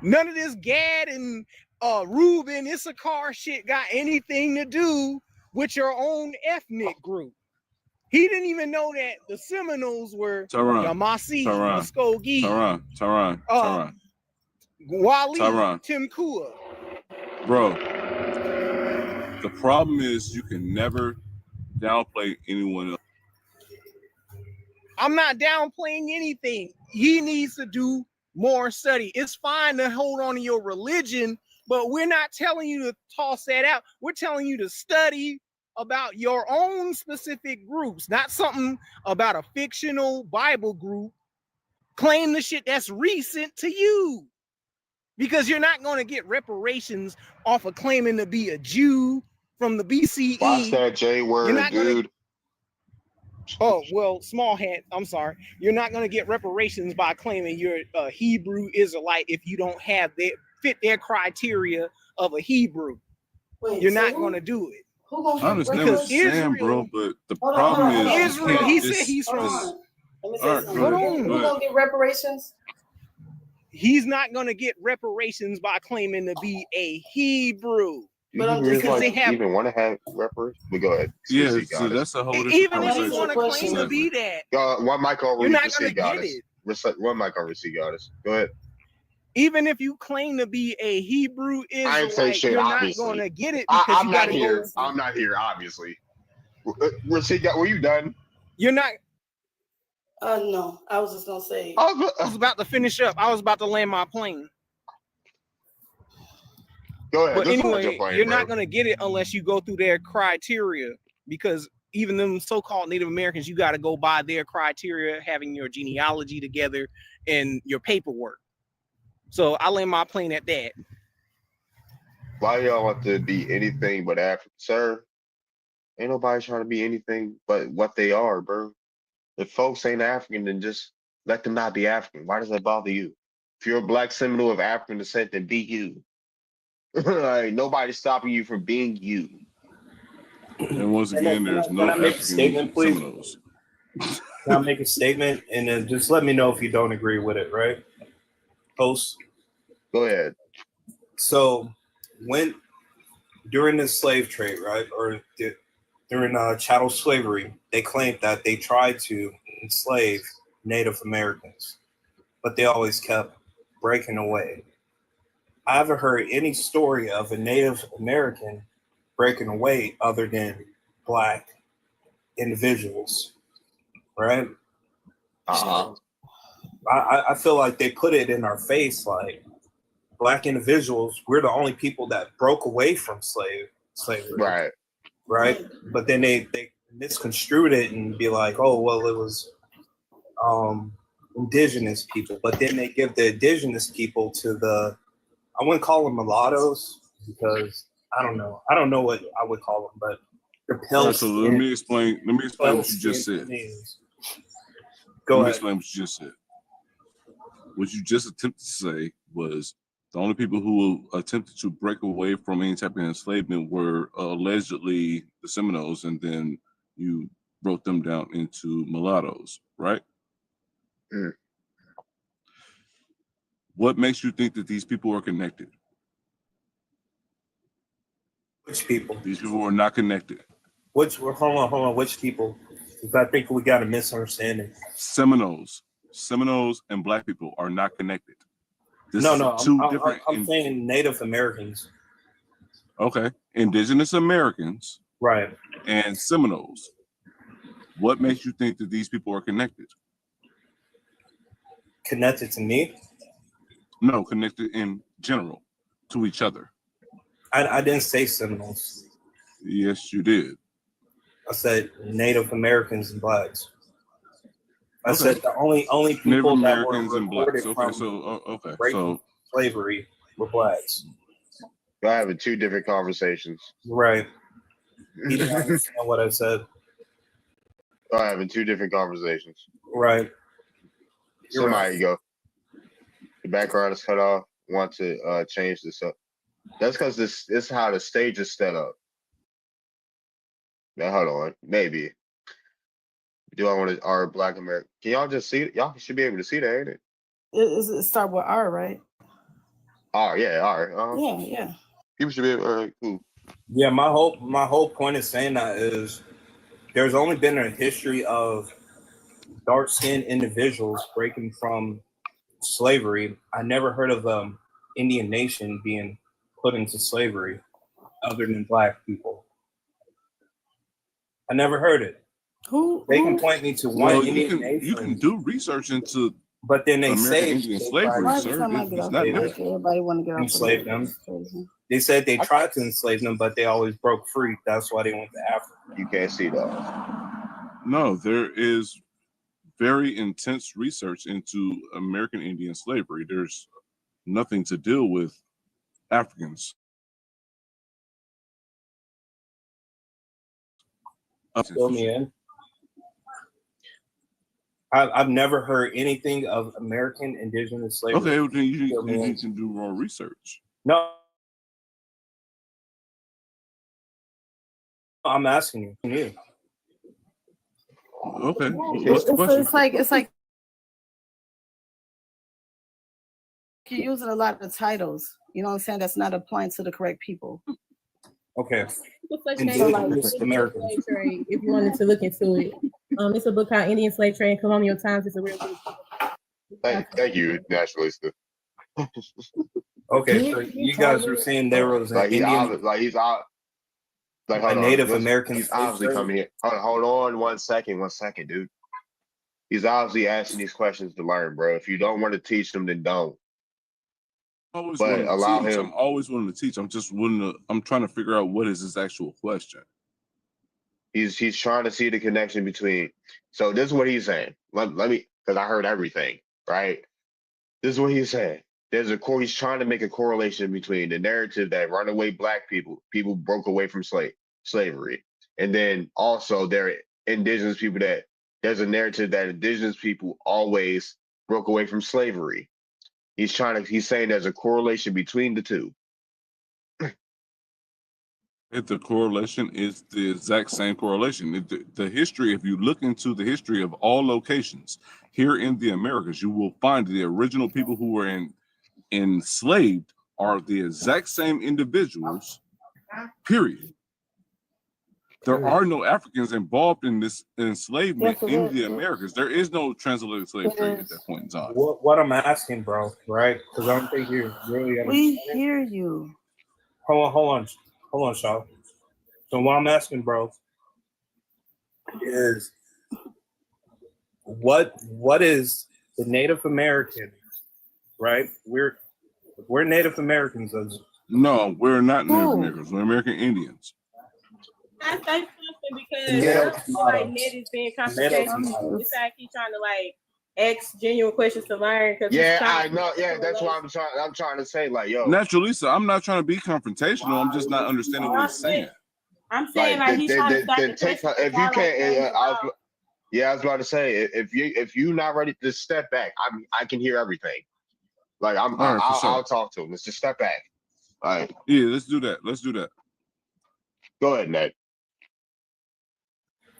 None of this Gad and Reuben, Issachar shit got anything to do with your own ethnic group. He didn't even know that the Seminoles were Yamasi, Muskogee, Tyron, Wali, Timkua. Bro, the problem is you can never downplay anyone else. I'm not downplaying anything. He needs to do more study. It's fine to hold on to your religion, but we're not telling you to toss that out. We're telling you to study about your own specific groups, not something about a fictional Bible group. Claim the shit that's recent to you, because you're not going to get reparations off of claiming to be a Jew from the BCE. Watch that J word, dude. Oh, well, small hat. I'm sorry. You're not going to get reparations by claiming you're a Hebrew Israelite if you don't have fit their criteria of a Hebrew. You're not going to do it. I understand what you're saying, bro, but the problem is Israel. He said he's from. Let me say something. Who gonna get reparations? He's not gonna get reparations by claiming to be a Hebrew. But I'm just because they even want to have reparations. We go ahead. Yeah, so that's a whole different even if you want to claim to be that. One mic on you're not gonna Receipt get Goddess. it. One mic on Receipt Goddess. Go ahead. Even if you claim to be a Hebrew Israelite, I ain't say shit, you're obviously. not gonna get it because I'm not here. I'm not here, obviously. Receipt Goddess, were you done? You're not. No, I was just gonna say. I was about to finish up. I was about to land my plane. Go ahead. But anyway, you're not gonna get it unless you go through their criteria, because even them so-called Native Americans, you got to go by their criteria, having your genealogy together and your paperwork. So I land my plane at that. Why y'all want to be anything but African, sir? Ain't nobody trying to be anything but what they are, bro. If folks ain't African, then just let them not be African. Why does that bother you? If you're a Black Seminole of African descent, then be you. Like, nobody's stopping you from being you. And once again, there's no African statement, please? Seminoles. Can I make a statement and then just let me know if you don't agree with it, right? Post. Go ahead. So, during the slave trade, right, or during chattel slavery, they claimed that they tried to enslave Native Americans, but they always kept breaking away. I haven't heard any story of a Native American breaking away other than Black individuals, right? I feel like they put it in our face, like Black individuals, we're the only people that broke away from slavery, right? But then they misconstrued it and be like, oh, well, it was indigenous people, but then they give the indigenous people to the, I wouldn't call them mulattoes because I don't know what I would call them, but they're pale. So let me explain what you just said. Go ahead. Let me explain what you just said. What you just attempted to say was The only people who attempted to break away from any type of enslavement were allegedly the Seminoles, and then you broke them down into mulattoes, right? Mm. What makes you think that these people are connected? Which people? These people are not connected. Hold on. Which people? Because I think we got a misunderstanding. Seminoles and black people are not connected. This No, is no, two I'm different. saying Native Americans. Okay, Indigenous Americans, right, and Seminoles. What makes you think that these people are connected? Connected to me? No, connected in general to each other. I didn't say Seminoles. Yes, you did. I said Native Americans and blacks. I Okay. said the only people Native that Americans were and blacks. reported Okay, from breaking slavery were blacks. Y'all having two different conversations. Right. You didn't understand what I said. Y'all having two different conversations. Right. You're Somebody go. The background is cut off. Want to change this up. That's because this is how the stage is set up. Now hold on. Maybe. Do I want to R Black American? Can y'all just see it? Y'all should be able to see that, ain't it? It start with R, right? R, yeah, R. Yeah. People should be able. All right, cool. Yeah, my whole point of saying that is there's only been a history of dark-skinned individuals breaking from slavery. I never heard of Indian nation being put into slavery other than black people. I never heard it. They can point me to one Indian nation. You can do research into, but then they American say Indian slavery, sir. It's not everybody want to get off enslave them. They said they tried to enslave them, but they always broke free. That's why they went to Africa. You can't see that. No, there is very intense research into American Indian slavery. There's nothing to deal with Africans. Fill me in. I've never heard anything of American indigenous slavery. Okay, well, then you need to do more research. No, I'm asking you. Okay, what's the question? It's like you're using a lot of titles. You know what I'm saying? That's not applying to the correct people. Okay. Indigenous American slave trade, if you wanted to look into it. It's a book called Indian Slave Trade in Colonial Times. It's a real good book. Thank you, naturalista. Okay, so you guys were saying there was an Indian, he's out. Like a Native American. He's obviously coming here. Hold on, one second, dude. He's obviously asking these questions to learn, bro. If you don't want to teach them, then don't. I'm him. always willing to teach. I'm just willing to. I'm trying to figure out what is his actual question. He's trying to see the connection between. So this is what he's saying. Let me, because I heard everything, right? This is what he's saying. He's trying to make a correlation between the narrative that runaway black people broke away from slavery, and then also there are indigenous people that there's a narrative that indigenous people always broke away from slavery. He's saying there's a correlation between the two. If the correlation is the exact same correlation, the history, if you look into the history of all locations here in the Americas, you will find the original people who were enslaved are the exact same individuals, period. There are no Africans involved in this enslavement in the Americas. There is no transatlantic slave trade at that point in time. What I'm asking, bro, right? Because I don't think you really understand. We hear you. Hold on, Shaw. So what I'm asking, bro, is what is the Native American, right? We're Native Americans. No, we're not Native Americans. We're American Indians. I say something because like Ned is being confrontational. This I keep trying to like ask genuine questions to learn. Yeah, I know. Yeah, that's what I'm trying to say. Like, yo, Naturalista, I'm not trying to be confrontational. I'm just not understanding what he's saying. I'm saying like he's trying to start the question. If you can't, I was about to say, if you not ready to step back, I can hear everything. Like All right, for I'll sure. talk to him. Let's just step back. All right, Yeah, let's do that. Let's do that. go ahead, Ned.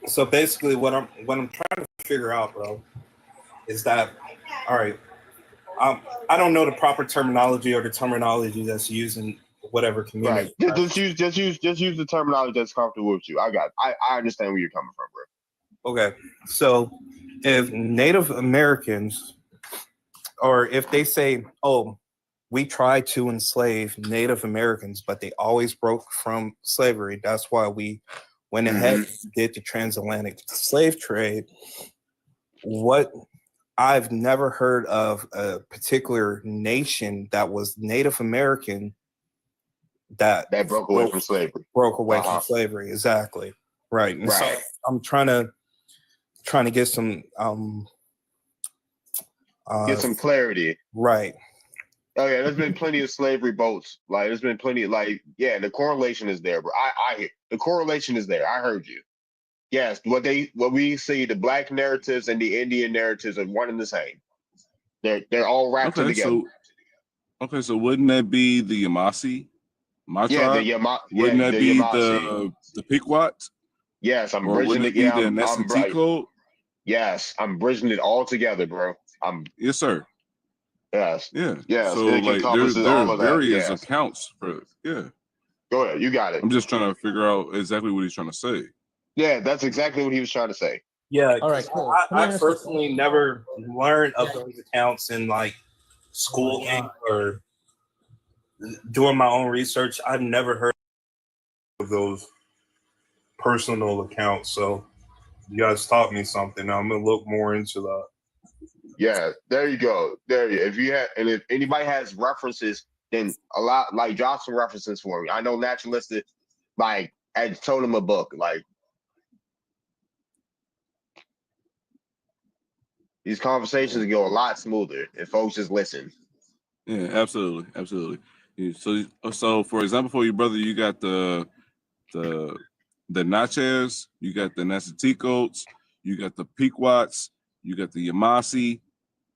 So basically, what I'm trying to figure out, bro, is that all right? I don't know the proper terminology or the terminology that's used in whatever Right. community. Just use the terminology that's comfortable with you. I understand where you're coming from, bro. Okay, so if Native Americans, or if they say, "Oh, we tried to enslave Native Americans, but they always broke from slavery. That's why we went ahead and did the transatlantic slave trade." What I've never heard of a particular nation that was Native American that broke away from slavery. Broke away from slavery, exactly. Right. And so I'm trying to get some get some clarity. Right. Oh yeah, there's been plenty of slavery boats. Like there's been plenty of the correlation is there, bro. The correlation is there. I heard you. Yes, what we see, the black narratives and the Indian narratives are one and the same. They're all wrapped together. So wouldn't that be the Yamasee? My tribe? Wouldn't that the be Yamasee. the Pequot? Yes, I'm or bridging wouldn't it. it be Yeah, the I'm right. Nesatico? Yes, I'm bridging it all together, bro. Yes, sir. Yes. Yeah. Yes. So It like encompasses there all are of that. various Yes. accounts for Go ahead. You got it. I'm just trying to figure out exactly what he's trying to say. Yeah, that's exactly what he was trying to say. Yeah. All right, cool. I personally never learned of those accounts in like schooling or doing my own research. I've never heard of those personal accounts. So you guys taught me something. I'm gonna look more into that. Yeah, there you go. If anybody has references, then drop some references for me. I know naturalistic, like I told him a book. Like these conversations go a lot smoother if folks just listen. Yeah, absolutely. Yeah, so for example, for your brother, you got the Natchez, you got the Nasaticos, you got the Pequots, you got the Yamasee.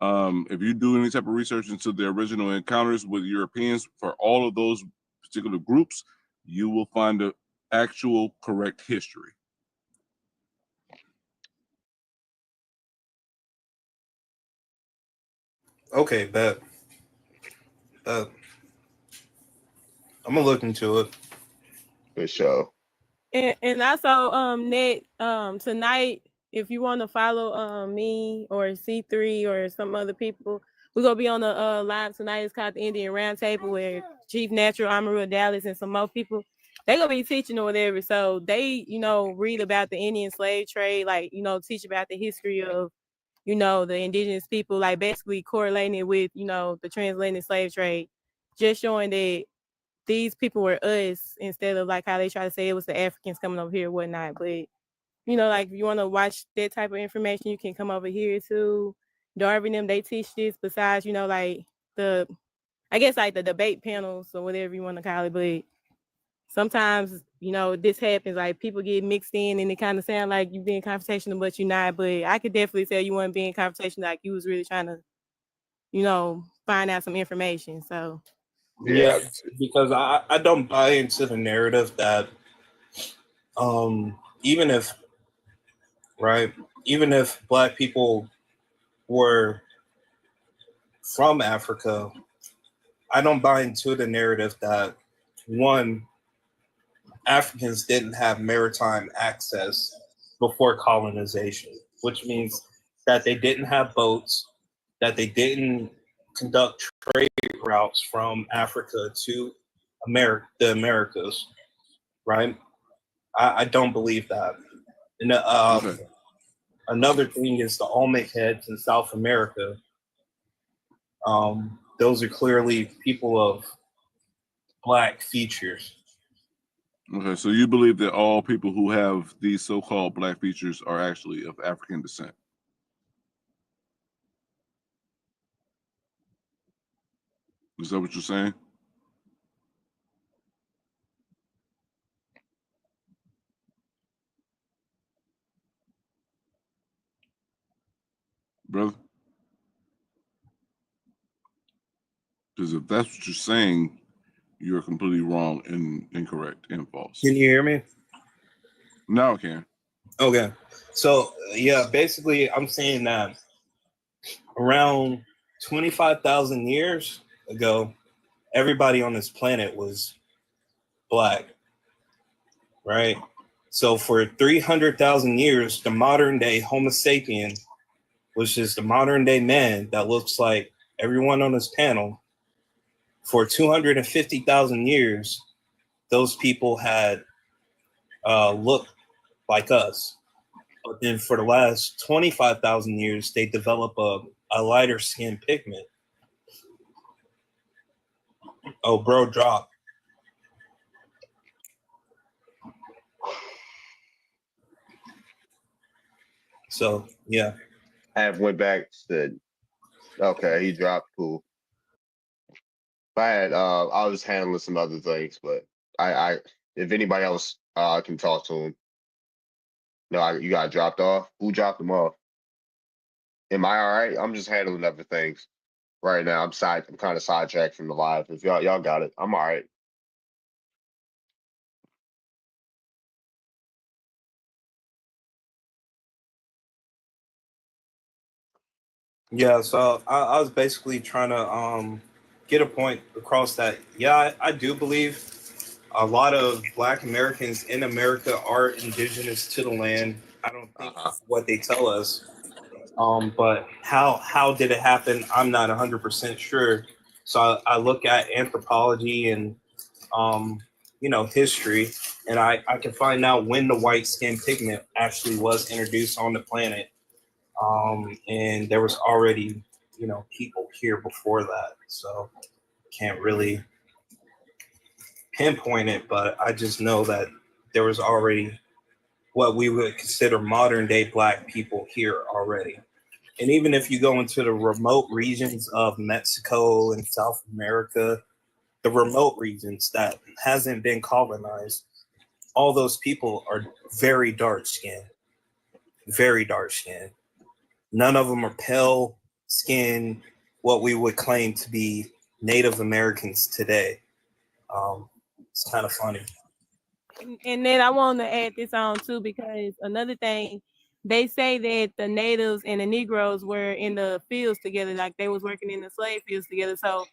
If you do any type of research into the original encounters with Europeans for all of those particular groups, you will find the actual correct history. Okay, bet. I'm gonna look into it. For sure. And also, Ned, tonight, if you want to follow me or C3 or some other people, we're gonna be on the live tonight. It's called the Indian Roundtable, where Chief Natural Amarillo Dallas and some more people, they're gonna be teaching or whatever. So they, read about the Indian slave trade, like, teach about the history of, the indigenous people, like basically correlating it with, the transatlantic slave trade, just showing that these people were us instead of like how they try to say it was the Africans coming over here and whatnot. But, like if you want to watch that type of information, you can come over here too. Darby and them, they teach this besides, like the debate panels or whatever you want to call it. But sometimes, this happens, like people get mixed in and it kind of sound like you being confrontational, but you're not. But I could definitely tell you weren't being confrontational, like you was really trying to, find out some information. So yeah, because I don't buy into the narrative that even if Black people were from Africa, I don't buy into the narrative that one, Africans didn't have maritime access before colonization, which means that they didn't have boats, that they didn't conduct trade routes from Africa to the Americas, right? I don't believe that. And another thing is the Olmec heads in South America. Those are clearly people of Black features. Okay, so you believe that all people who have these so-called Black features are actually of African descent? Is that what you're saying? Brother? Because if that's what you're saying, you're completely wrong and incorrect and false. Can you hear me? Now I can. Okay. So, yeah, basically, I'm saying that around 25,000 years ago, everybody on this planet was black, right? So for 300,000 years, the modern day Homo sapien, which is the modern day man that looks like everyone on this panel, for 250,000 years, those people had looked like us. But then for the last 25,000 years, they develop a lighter skin pigment. Oh, bro, drop. So, yeah. Have went back, said, okay, he dropped, cool. I was handling some other things, but if anybody else can talk to him. No, you got dropped off. Who dropped him off? Am I all right? I'm just handling other things right now. I'm kind of sidetracked from the live. If y'all got it, I'm all right. Yeah, so I was basically trying to get a point across that. Yeah, I do believe a lot of Black Americans in America are indigenous to the land. I don't think what they tell us. But how did it happen? I'm not 100% sure. So I look at anthropology and history, and I can find out when the white skin pigment actually was introduced on the planet. And there was already, people here before that. So can't really pinpoint it, but I just know that there was already what we would consider modern day Black people here already. And even if you go into the remote regions of Mexico and South America, the remote regions that hasn't been colonized, all those people are very dark skinned, very dark skinned. None of them are pale skinned, what we would claim to be Native Americans today. It's kind of funny. And then I want to add this on too, because another thing, they say that the natives and the Negroes were in the fields together, like they was working in the slave fields together. So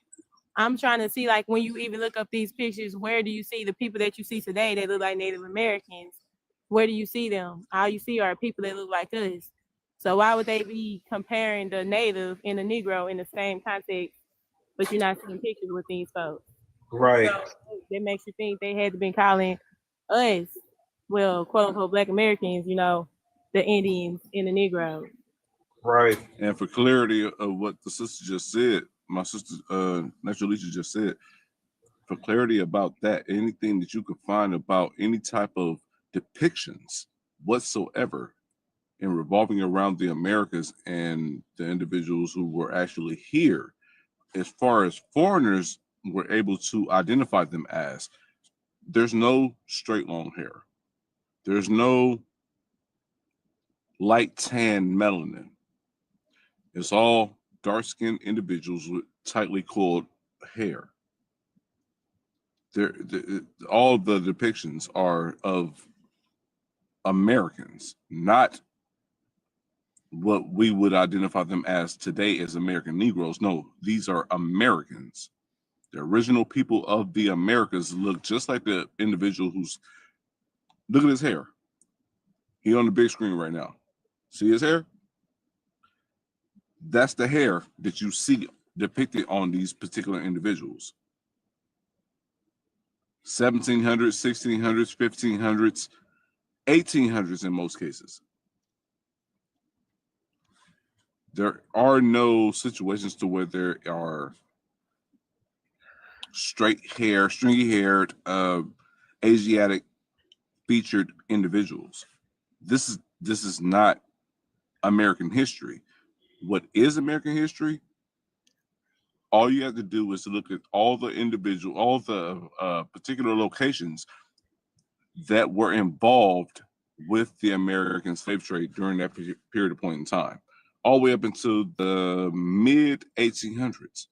I'm trying to see, like, when you even look up these pictures, where do you see the people that you see today that look like Native Americans? Where do you see them? All you see are people that look like us. So why would they be comparing the native and the Negro in the same context, but you're not seeing pictures with these folks? Right. So that makes you think they had to been calling us, well, quote unquote, Black Americans, the Indians and the Negroes. Right. And for clarity of what the sister just said, my sister, Naturalisha just said, for clarity about that, anything that you could find about any type of depictions whatsoever in revolving around the Americas and the individuals who were actually here, as far as foreigners were able to identify them as, there's no straight long hair. There's no light tan melanin. It's all dark-skinned individuals with tightly coiled hair. All the depictions are of Americans, not what we would identify them as today as American Negroes. No, these are Americans. The original people of the Americas look just like the individual who's, look at his hair. He on the big screen right now. See his hair? That's the hair that you see depicted on these particular individuals. 1700s, 1600s, 1500s, 1800s in most cases. There are no situations to where there are straight hair, stringy haired, Asiatic featured individuals. This is not American history. What is American history? All you have to do is to look at all the particular locations that were involved with the American slave trade during that period of point in time, all the way up until the mid 1800s.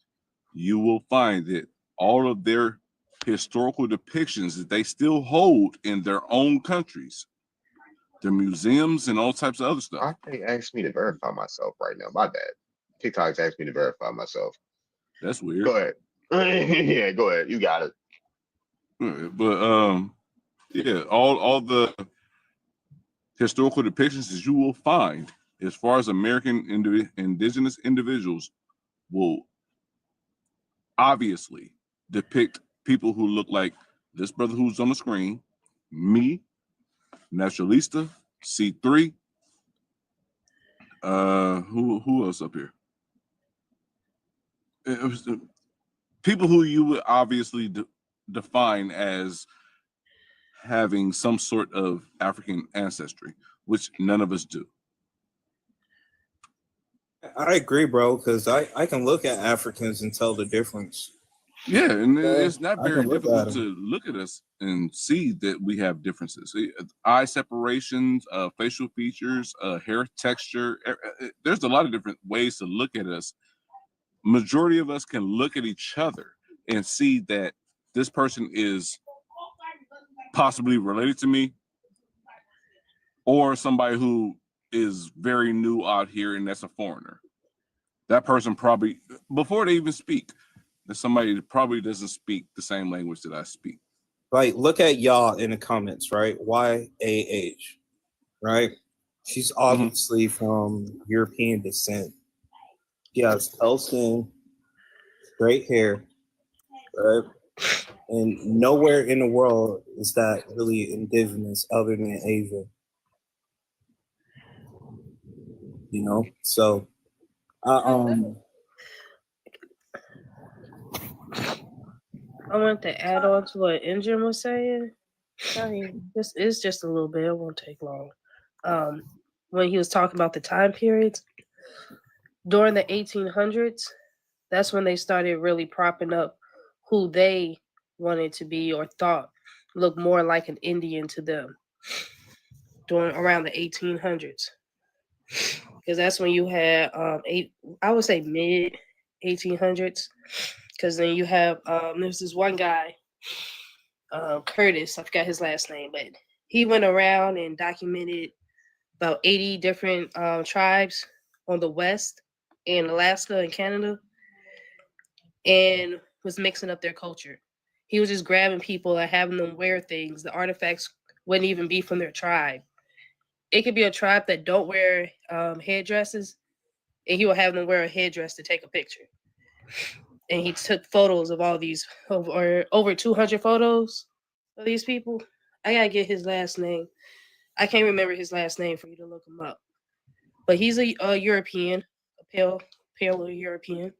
you will find that all of their historical depictions that they still hold in their own countries, their museums and all types of other stuff. I think asked me to verify myself right now. My bad. TikTok's asked me to verify myself. That's weird. Go ahead. Yeah, go ahead. You got it. But yeah, all the historical depictions that you will find as far as American indigenous individuals will obviously depict people who look like this brother who's on the screen, me, Naturalista, C3, who else up here? It was the people who you would obviously define as having some sort of African ancestry, which none of us do. I agree, bro, because I can look at Africans and tell the difference. Yeah, and it's not I very can look at difficult 'em. to look at us and see that we have differences. Eye separations, facial features, hair texture. There's a lot of different ways to look at us. Majority of us can look at each other and see that this person is possibly related to me, or somebody who is very new out here and that's a foreigner. That person probably, before they even speak, that somebody that probably doesn't speak the same language that I speak. Like, look at y'all in the comments, right? YAH, right? She's obviously from European descent. She has pale skin, straight hair, right? And nowhere in the world is that really indigenous other than Asia. You know, so I want to add on to what Injun was saying. I mean, this is just a little bit. It won't take long. When he was talking about the time periods during the 1800s, that's when they started really propping up who they wanted to be or thought looked more like an Indian to them. During around the 1800s, because that's when you had I would say mid 1800s. Because then you have there's this one guy, Curtis, I forgot his last name, but he went around and documented about 80 different tribes on the West in Alaska and Canada, and was mixing up their culture. He was just grabbing people and having them wear things. The artifacts wouldn't even be from their tribe. It could be a tribe that don't wear headdresses, and he will have them wear a headdress to take a picture. And he took photos of all these, over 200 photos of these people. I gotta get his last name. I can't remember his last name for you to look him up. But he's a European, a pale European.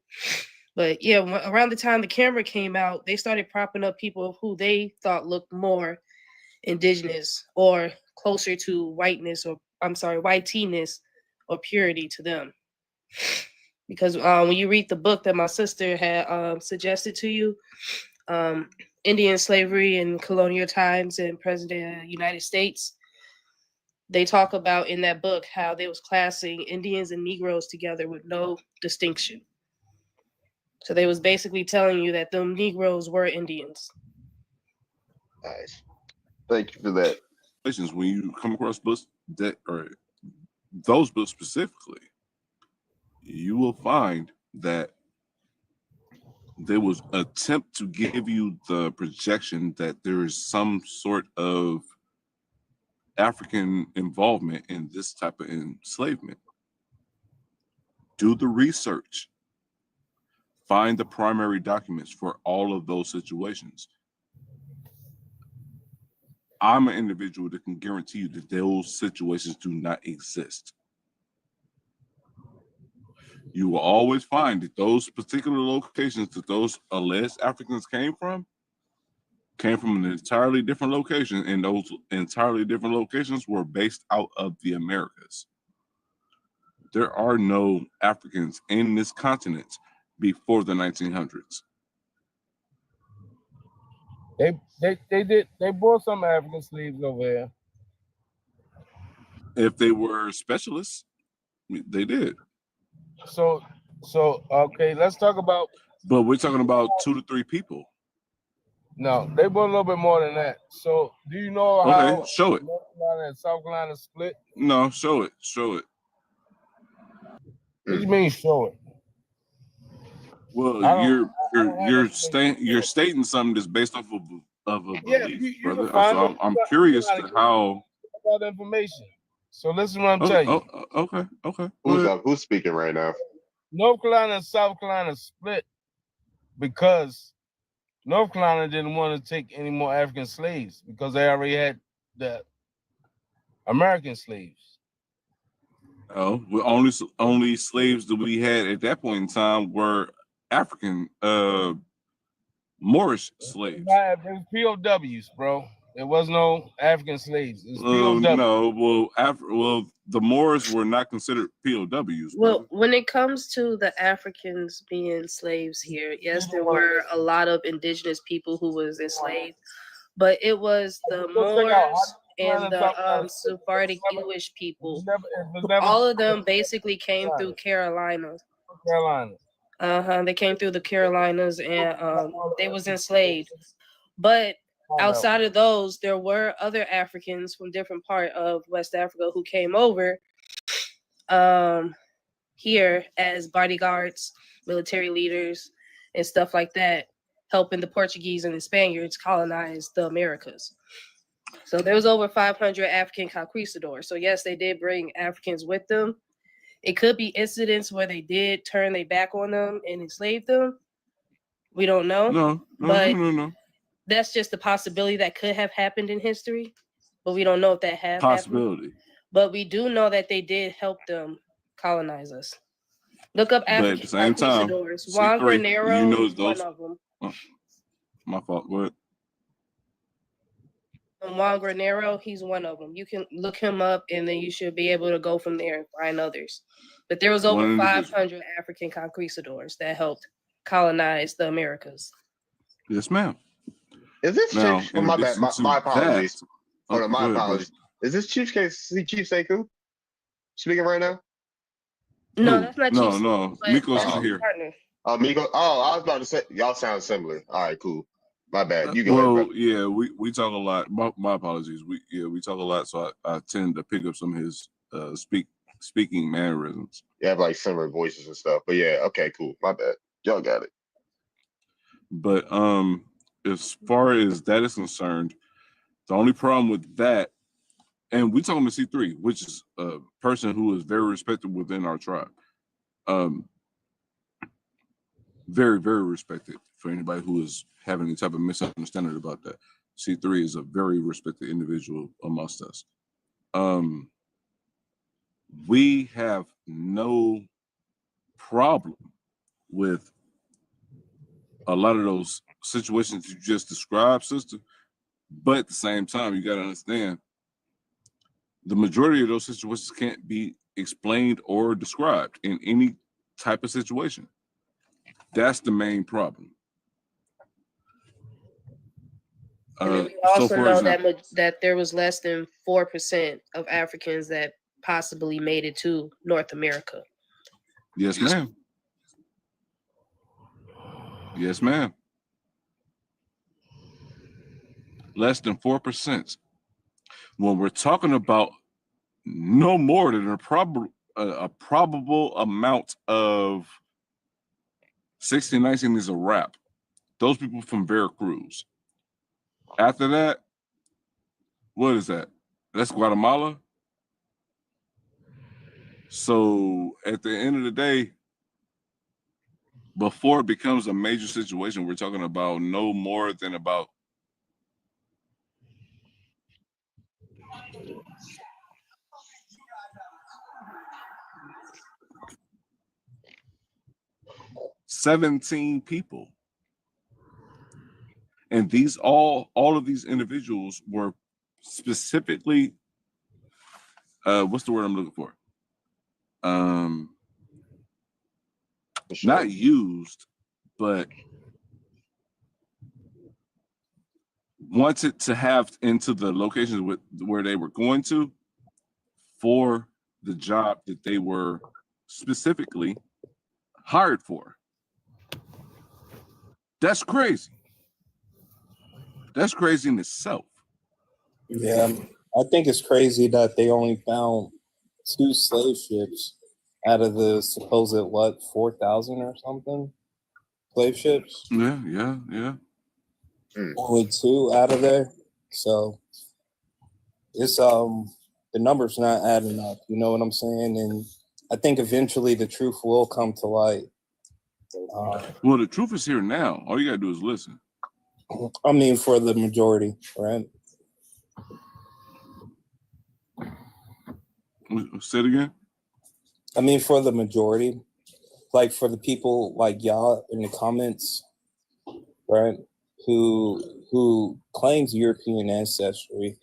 But yeah, around the time the camera came out, they started propping up people who they thought looked more indigenous or closer to whiteness, or whiteness or purity to them. Because when you read the book that my sister had suggested to you, Indian Slavery in Colonial Times and President of the United States, they talk about in that book how they was classing Indians and Negroes together with no distinction. So they was basically telling you that them Negroes were Indians. Nice. Thank you for that. When you come across books that or those books specifically, you will find that there was an attempt to give you the projection that there is some sort of African involvement in this type of enslavement. Do the research. Find the primary documents for all of those situations. I'm an individual that can guarantee you that those situations do not exist. You will always find that those particular locations that those alleged Africans came from an entirely different location, and those entirely different locations were based out of the Americas. There are no Africans in this continent before the 1900s. They brought some African slaves over here. If they were specialists, they did. So okay, let's talk about But we're talking about 2 to 3 people. No, they were a little bit more than that. So, do you know Okay, how show it. North Carolina and South Carolina split? No, show it. Show it. What do you mean, show it? Well, I don't you're stating something that's based off of a Yeah, belief, you brother. can find So it. I'm curious You gotta to get how. that information. So listen, what I'm Oh, telling you. okay. Go Who's ahead. up? Who's speaking right now? North Carolina and South Carolina split because North Carolina didn't want to take any more African slaves because they already had the American slaves. Oh, well, only slaves that we had at that point in time were African Moorish slaves. It was POWs, bro. There was no African slaves. It was POWs. No, well, the Moors were not considered POWs. Well, when it comes to the Africans being slaves here, yes, there were a lot of indigenous people who was enslaved, but it was the Moors and the Sephardic Jewish people. All of them basically came through Carolina. They came through the Carolinas and they was enslaved. But outside of those, there were other Africans from different part of West Africa who came over here as bodyguards, military leaders, and stuff like that, helping the Portuguese and the Spaniards colonize the Americas. So there was over 500 African conquistadors. So yes, they did bring Africans with them. It could be incidents where they did turn their back on them and enslave them. We don't know. No. That's just a possibility that could have happened in history, but we don't know if that have Possibility. happened. But we do know that they did help them colonize us. Look up African But at the same time, conquistadors. Juan C3, Granero, you know one those. of them. My fault. What? Juan Granero, he's one of them. You can look him up, and then you should be able to go from there and find others. But there was over 500 African conquistadors that helped colonize the Americas. Yes, ma'am. Is this Now, Chief? in My bad. addition to My apologies. that- Hold on, my go ahead, apologies. Is this Chief Sekou speaking right now? No, Who? that's not No, Chief. no. but Miko's that's not his here. partner. Miko. Oh, I was about to say y'all sound similar. All right, cool. My bad. You go ahead, Well, brother. yeah, we talk a lot. My apologies. We talk a lot, so I tend to pick up some of his speaking mannerisms. You have like similar voices and stuff. But yeah, okay, cool. My bad. Y'all got it. But as far as that is concerned, the only problem with that, and we talking about C3, which is a person who is very respected within our tribe. Very, very respected for anybody who is having any type of misunderstanding about that. C3 is a very respected individual amongst us. We have no problem with a lot of those situations you just described, sister. But at the same time, you got to understand the majority of those situations can't be explained or described in any type of situation. That's the main problem. And then we also know that there was less than 4% of Africans that possibly made it to North America. Yes, ma'am. Yes, ma'am. Less than 4%. When we're talking about no more than a probable amount of 1619 is a wrap. Those people from Veracruz. After that, what is that? That's Guatemala. So at the end of the day, before it becomes a major situation, we're talking about no more than about $17 people. And these all of these individuals were specifically what's the word I'm looking for? Not used, but wanted to have into the locations where they were going to for the job that they were specifically hired for. That's crazy. That's crazy in itself. Yeah, I think it's crazy that they only found 2 slave ships out of the supposed 4,000 or something slave ships. Yeah. Only 2 out of there, so it's the number's not adding up. You know what I'm saying? And I think eventually the truth will come to light. Well, the truth is here now. All you gotta do is listen. I mean, for the majority, right? Say it again. I mean, for the majority, like for the people like y'all in the comments, right? Who claims European ancestry,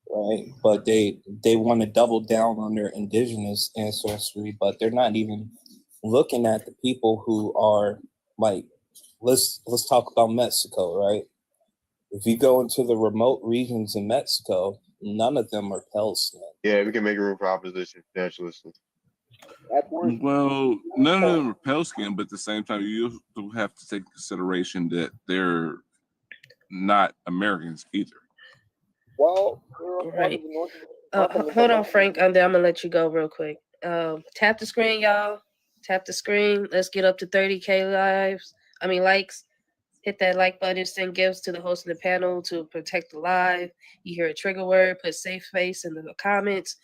right? But they want to double down on their indigenous ancestry, but they're not even looking at the people who are like, let's talk about Mexico, right? If you go into the remote regions in Mexico, none of them are pale skin. Yeah, we can make room for opposition. Naturalists. Well, none of them are pale skin, but at the same time, you have to take consideration that they're not Americans either. Well, Right. Hold on, Frank. I'm gonna let you go real quick. Tap the screen, y'all. Tap the screen. Let's get up to 30K likes. Hit that like button. Send gifts to the host of the panel to protect the live. You hear a trigger word, put safe space in the comments.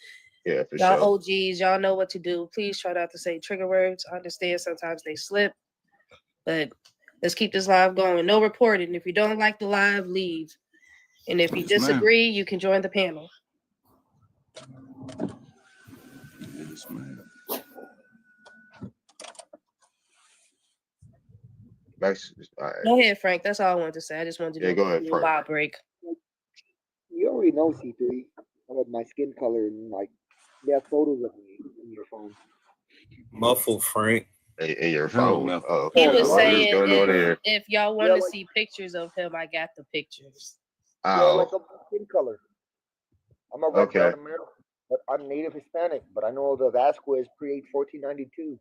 Yeah, for Y'all sure. OGs, y'all know what to do. Please try not to say trigger words. I understand sometimes they slip, but let's keep this live going. No reporting. If you don't like the live, leave. And if you Yes, ma'am. disagree, you can join the panel. Yes, ma'am. Nice. All right. Go ahead, Frank. That's all I wanted to say. I just wanted to do Yeah, go ahead, a little Frank. vibe break. You already know, C3, about my skin color, and like, they have photos of me in your phone. Muffled Frank. In your Hell phone. no. Oh, He okay. was What is saying going on here? if y'all want to see pictures of him, I got the pictures. Yeah, like Oh, a skin color. I'm a red okay. brown American, but I'm Native Hispanic. But I know the Vasquez pre 1492.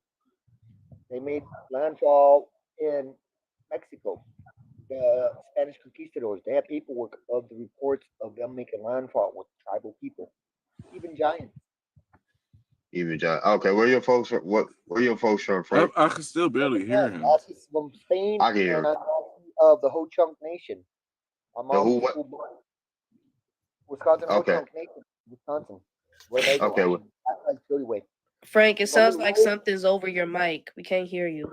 They made landfall in Mexico. The Spanish conquistadors. They have paperwork of the reports of them making landfall with tribal people, even giants. Even John. Okay, where your folks from? Where your folks from, Frank? I can still barely hear him. She's from Spain, I can hear and him. I'm of the Ho Chunk Nation. My The who? mom's What? full-blood Wisconsin Ho Okay. Chunk Nation, Wisconsin. Winnebago. Okay. That's like Philly. Frank, it From sounds the like road. something's over your mic. We can't hear you.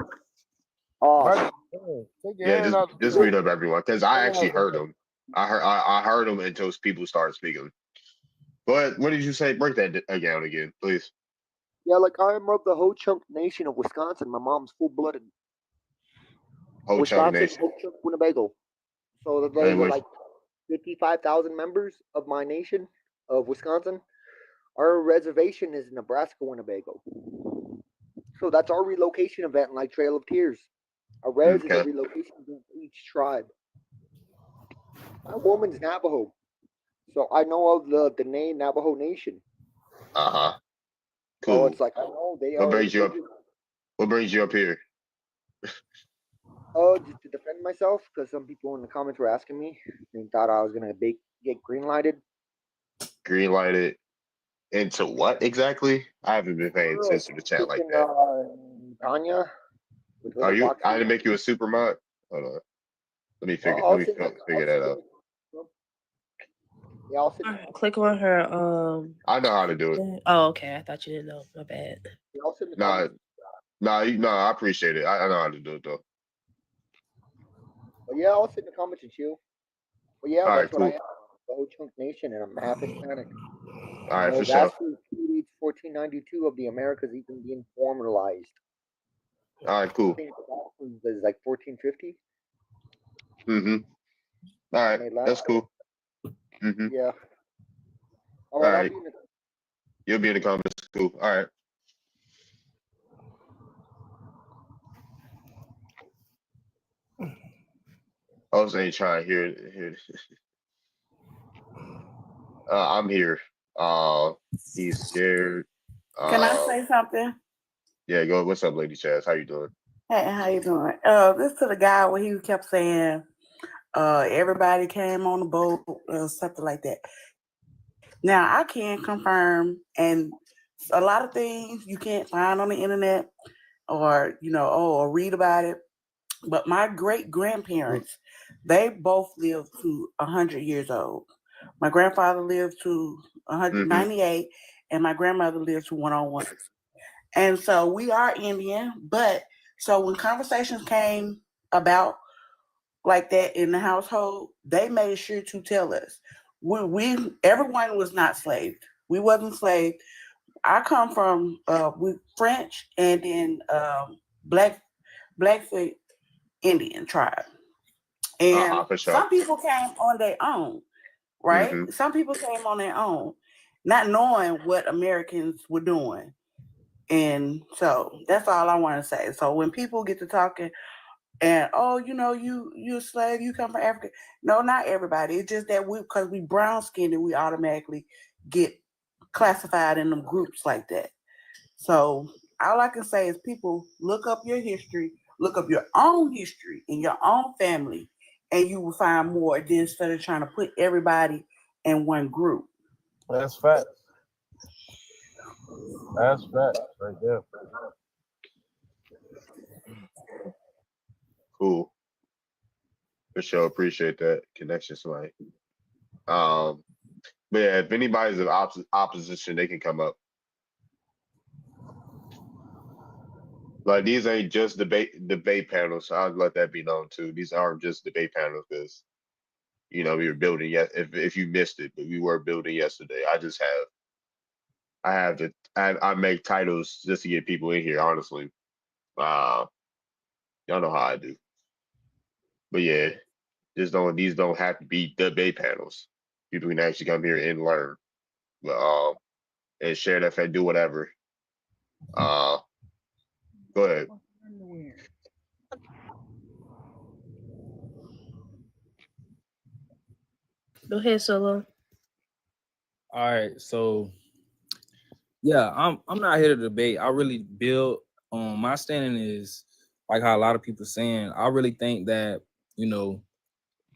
Oh, Right. Take your Yeah, hand out. just read up everyone, because I Hand actually out. heard him. I heard him until people started speaking. But what did you say? Break that down again, please. yeah, like I'm of the Ho Chunk Nation of Wisconsin. My mom's full-blooded Ho Chunk Wisconsin Nation. Ho Chunk Winnebago. So And there's which, like 55,000 members of my nation of Wisconsin. Our reservation is Nebraska Winnebago. So that's our relocation event, like Trail of Tears. A res is a okay. relocation of each tribe. My woman's Navajo, so I know of the name Navajo Nation. Uh-huh. So Cool. it's like I know they What are. brings you up? What brings you up here? Just to defend myself, because some people in the comments were asking me. They thought I was gonna get green lighted. Green lighted into what exactly? I haven't been paying attention to chat like that. Tanya. Are you? I didn't make you a super mod. Hold on. Let me figure. Let me figure that out. Yeah, I'll sit. All right, click on her. I know how to do it. Oh, okay. I thought you didn't know. My bad. I'll sit in the Nah, comments. no. I appreciate it. I know how to do it though. But yeah, I'll sit in the comments and chill. But yeah, All right, that's what I cool. am. The Ho Chunk Nation, and I'm half Hispanic. All right, for sure. Vasquez predates 1492 of the Americas even being formalized. All right, cool. I think it's like 1450. Mm-hmm. All right, They left. that's cool. Mm-hmm. Yeah. All I'll right. be in the You'll be in the comments. Cool. All right. I was ain't trying to hear. I'm here. He's scared. Can I say something? Yeah, go. What's up, Lady Chaz? How you doing? Hey, how you doing? This to the guy where he kept saying, everybody came on the boat or something like that. Now I can confirm, and a lot of things you can't find on the internet, or or read about it. But my great grandparents, they both lived to 100 years old. My grandfather lived to 198, and my grandmother lived to 101. And so we are Indian, but so when conversations came about like that in the household, they made sure to tell us. Everyone was not slaved. We wasn't slaved. I come from French and then Blackfoot Indian tribe. And For sure. some people came on their own, right? Some people came on their own, not knowing what Americans were doing. And so that's all I want to say. So when people get to talking and you're a slave, you come from Africa. No, not everybody. It's just that because we brown skinned and we automatically get classified in them groups like that. So all I can say is people look up your history, look up your own history in your own family, and you will find more than instead of trying to put everybody in one group. That's facts. That's facts right there. Cool. For sure. Appreciate that connection, somebody. But yeah, if anybody's in opposition, they can come up. Like these ain't just debate panels. So I'd let that be known too. These aren't just debate panels because we were building if you missed it, but we were building yesterday. I make titles just to get people in here, honestly. Y'all know how I do. But yeah, these don't have to be debate panels. People can actually come here and learn. But and share that and do whatever. Go ahead. Go ahead, Solo. All right, so yeah, I'm not here to debate. I really build my standing is like how a lot of people saying. I really think that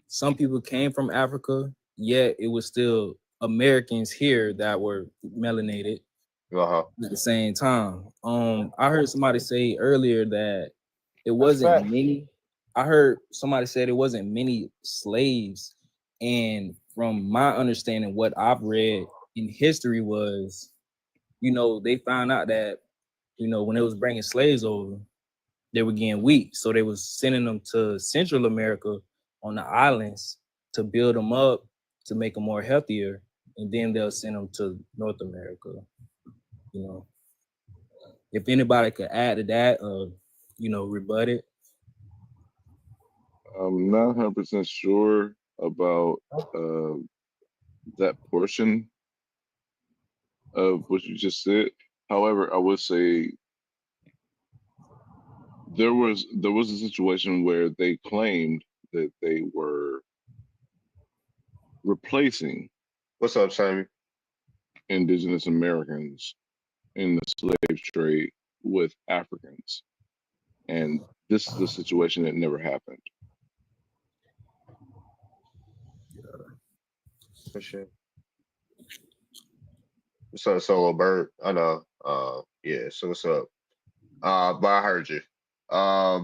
some people came from Africa, yet it was still Americans here that were melanated at the same time. I heard somebody say earlier that it wasn't many. I heard somebody said it wasn't many slaves, and from my understanding, what I've read in history was, they found out that, when it was bringing slaves over, they were getting weak, so they was sending them to Central America on the islands to build them up to make them more healthier, and then they'll send them to North America. If anybody could add to that, rebut it. I'm not 100% sure about that portion of what you just said. However, I would say there was a situation where they claimed that they were replacing What's up, Sammy? Indigenous Americans in the slave trade with Africans. And this is a situation that never happened. For sure. What's up, Solo Bird? I know. Yeah, so what's up? But I heard you. Yeah,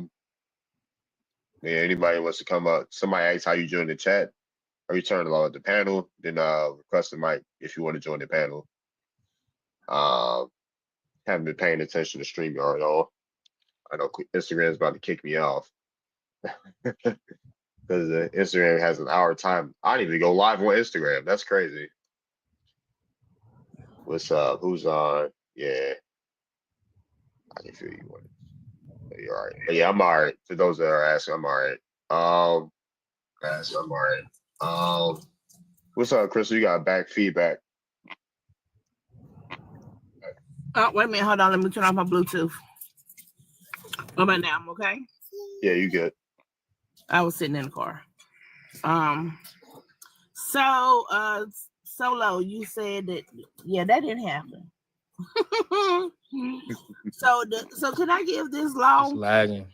anybody wants to come up, somebody asks how you join the chat, or you turn along at the panel, then request the mic if you want to join the panel. Haven't been paying attention to StreamYard at all. I know Instagram's about to kick me off. Because Instagram has an hour time. I didn't even go live on Instagram. That's crazy. What's up? Who's on? Yeah. I can feel you. You're all right. But yeah, I'm all right. For those that are asking, I'm all right. What's up, Chris? You got back feedback. Oh, wait a minute. Hold on. Let me turn off my Bluetooth. What about now? I'm okay? Yeah, you good. I was sitting in the car. Solo, you said that, yeah, that didn't happen. So can I give this law? It's lagging.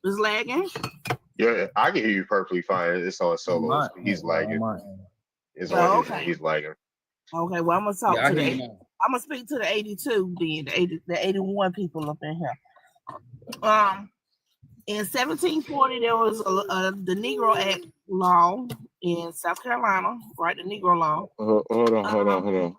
It's lagging. Yeah, I can hear you perfectly fine. It's on solo. He's On lagging. my end. It's Oh, on his okay. end. He's lagging. Okay, well, I'm gonna talk Yeah, I to the hear you 80, now. I'm gonna speak to the 82 then, the 81 people up in here. In 1740, there was the Negro Act law in South Carolina, right? The Negro law. Hold on.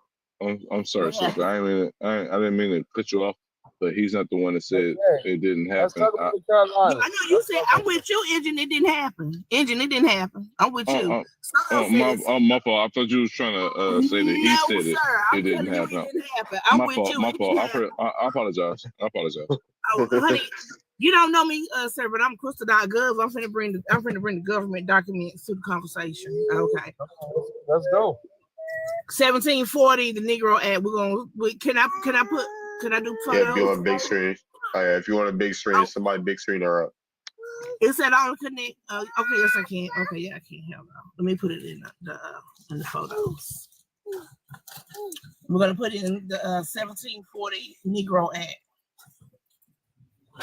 I'm sorry, Yeah. sister. I didn't mean to cut you off, but he's not the one that said it didn't Let's happen. talk about Carolina. I know you said I'm with you, Engine. It didn't happen. Engine, it didn't happen. I'm with you. My fault. I thought you was trying to say that he No, said sir. it. I'm It didn't telling you, happen. it didn't happen. I'm My with fault. you. My It fault. didn't happen. I apologize. Oh, honey, you don't know me, sir, but I'm Crystal.gov. I'm finna bring the government documents to the conversation. Okay. Let's go. 1740, the Negro Act. Can I do Yeah, if you photos? want a big screen. Oh, yeah, if you want a big screen, somebody big screen her up. It said on connect. Okay, yes, I can. Okay, yeah, I can. Hold on. Let me put it in the photos. We're gonna put it in the 1740 Negro Act,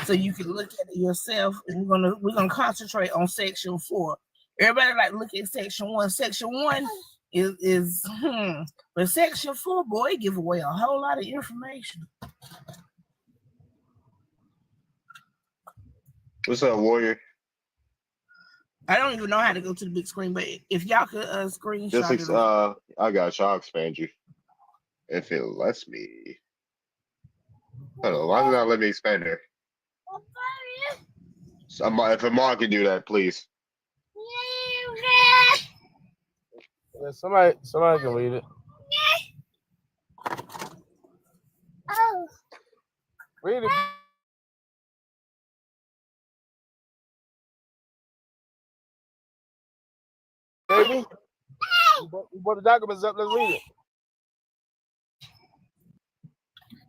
so you can look at it yourself. And we're gonna concentrate on Section 4. Everybody like look at Section 1. Section 1 is but Section 4, boy, it give away a whole lot of information. What's up, Warrior? I don't even know how to go to the big screen, but if y'all could screenshot it. I got you. I'll expand you. If it lets me. Hold on, why does it not let me expand her? If Amar can do that, please. Yeah, somebody can read it. Read it. Baby, you brought the documents up. Let's read it.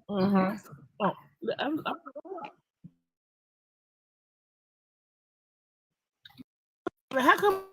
Mm-hmm. Oh, how come?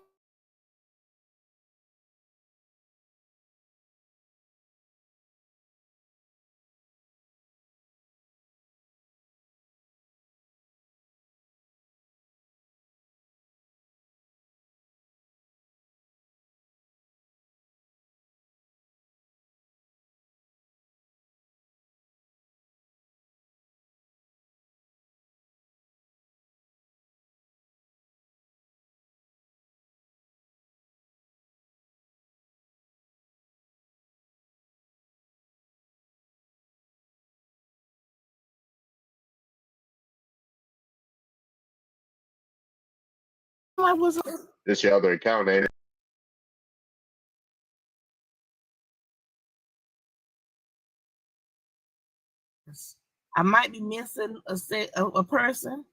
This your other account, ain't it? I might be missing a person.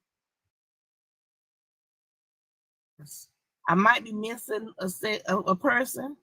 I might be missing a person.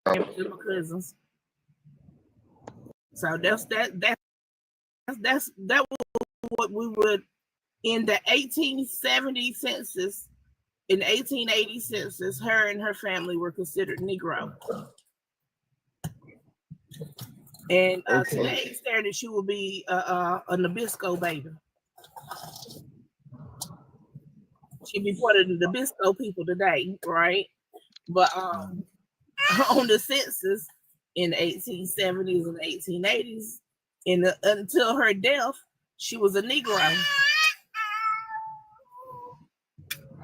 They're my cousins. So that was what we would in the 1870 census. In the 1880 census, her and her family were considered Negro. And today, standard, she will be a Nabisco baby. She'll be part of the Nabisco people today, right? But on the census in the 1870s and 1880s, until her death, she was a Negro.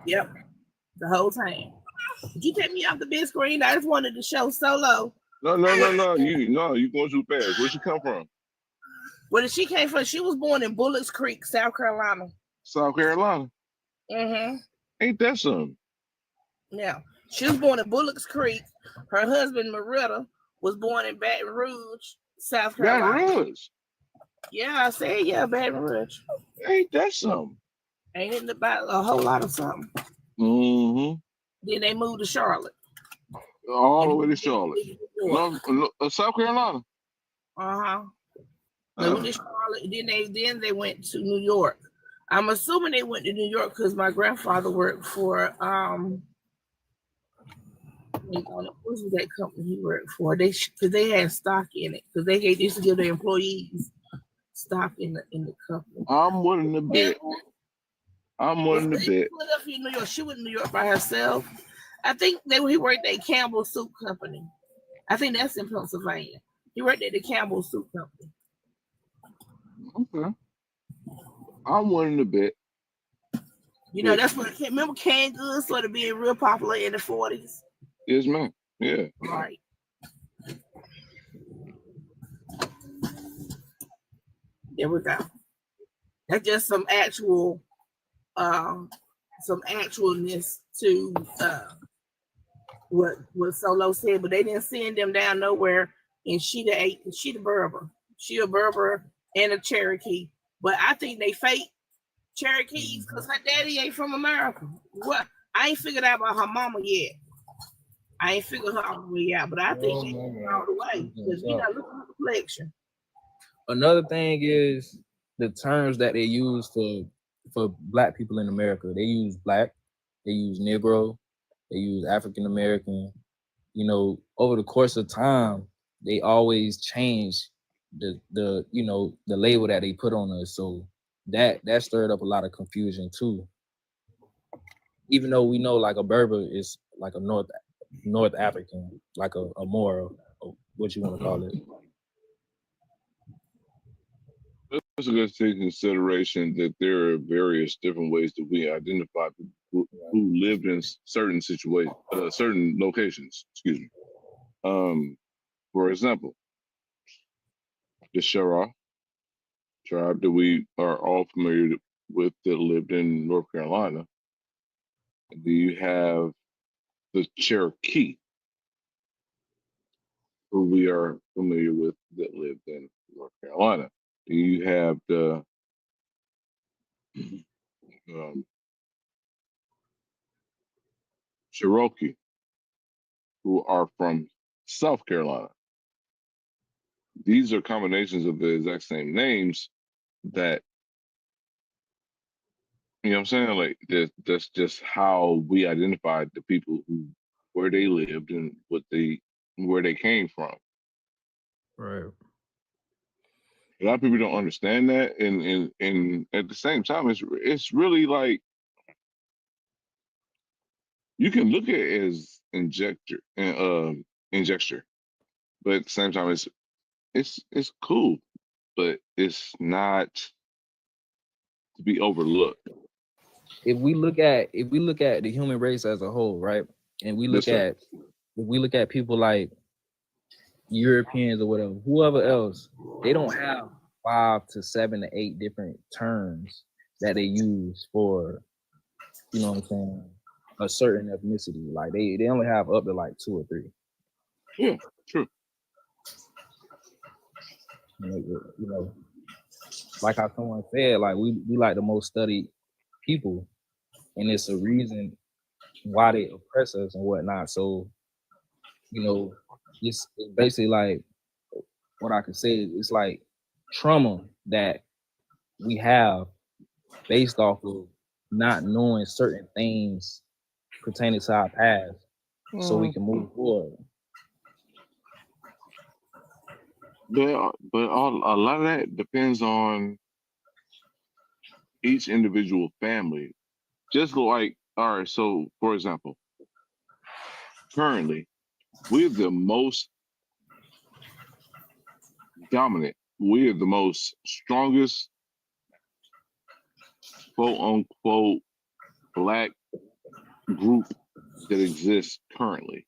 Yep, the whole time. Did you take me off the big screen? I just wanted to show Solo. No. You going too fast. Where she come from? Where did she came from? She was born in Bullocks Creek, South Carolina. South Carolina. Mm-hmm. Ain't that something? Yeah. She was born in Bullocks Creek. Her husband, Marietta, was born in Baton Rouge, South Carolina. Baton Rouge? Yeah, I said, yeah, Baton Rouge. Ain't that something? Ain't it about a whole lot of something? Mm-hmm. Then they moved to Charlotte. All the way to Charlotte. South Carolina. Uh-huh. They went to Charlotte. Then they went to New York. I'm assuming they went to New York because my grandfather worked for what was that company he worked for? Because they had stock in it. Because they used to give their employees stock in the company. I'm willing to bet. Philadelphia, New York. She went to New York by herself. I think he worked at Campbell Soup Company. I think that's in Pennsylvania. He worked at the Campbell Soup Company. Okay. I'm willing to bet. You know, that's what remember canned goods started being real popular in the 40s. Yes, ma'am. Yeah. Right. There we go. That's just some actualness to what Solo said, but they didn't send them down nowhere. And she the Berber. She a Berber and a Cherokee. But I think they fake Cherokees because her daddy ain't from America. What? I ain't figured out about her mama yet. I ain't figured her all the way out, but I think they all the way. Because look at her complexion. Another thing is the terms that they use for Black people in America. They use Black, they use Negro, they use African American. You know, over the course of time, they always change the label that they put on us. So that stirred up a lot of confusion too. Even though we know like a Berber is like a North African, like a Moro, or what you want to call it. Let's take into consideration that there are various different ways that we identify people who lived in certain situations, certain locations. Excuse me. For example, the Shara tribe that we are all familiar with that lived in North Carolina. And then you have the Cherokee, who we are familiar with that lived in North Carolina. You have the Cherokee, who are from South Carolina. These are combinations of the exact same names that, you know what I'm saying? Like that's just how we identified the people where they lived and where they came from. Right. A lot of people don't understand that, and at the same time, it's really like you can look at it as injector, but at the same time, it's cool, but it's not to be overlooked. If we look at the human race as a whole, right, and we look at people like Europeans or whatever, whoever else, they don't have 5 to 7 to 8 different terms that they use for, you know what I'm saying, a certain ethnicity. Like they only have up to like 2 or 3. Yeah, true. You know, like how someone said, like we like the most studied people, and it's a reason why they oppress us and whatnot. So, you know, it's basically like what I can say. It's like trauma that we have based off of not knowing certain things pertaining to our past, so we can move forward. But a lot of that depends on each individual family. Just like, all right, so for example, currently, we're the most dominant, we're the most strongest, quote unquote, Black group that exists currently.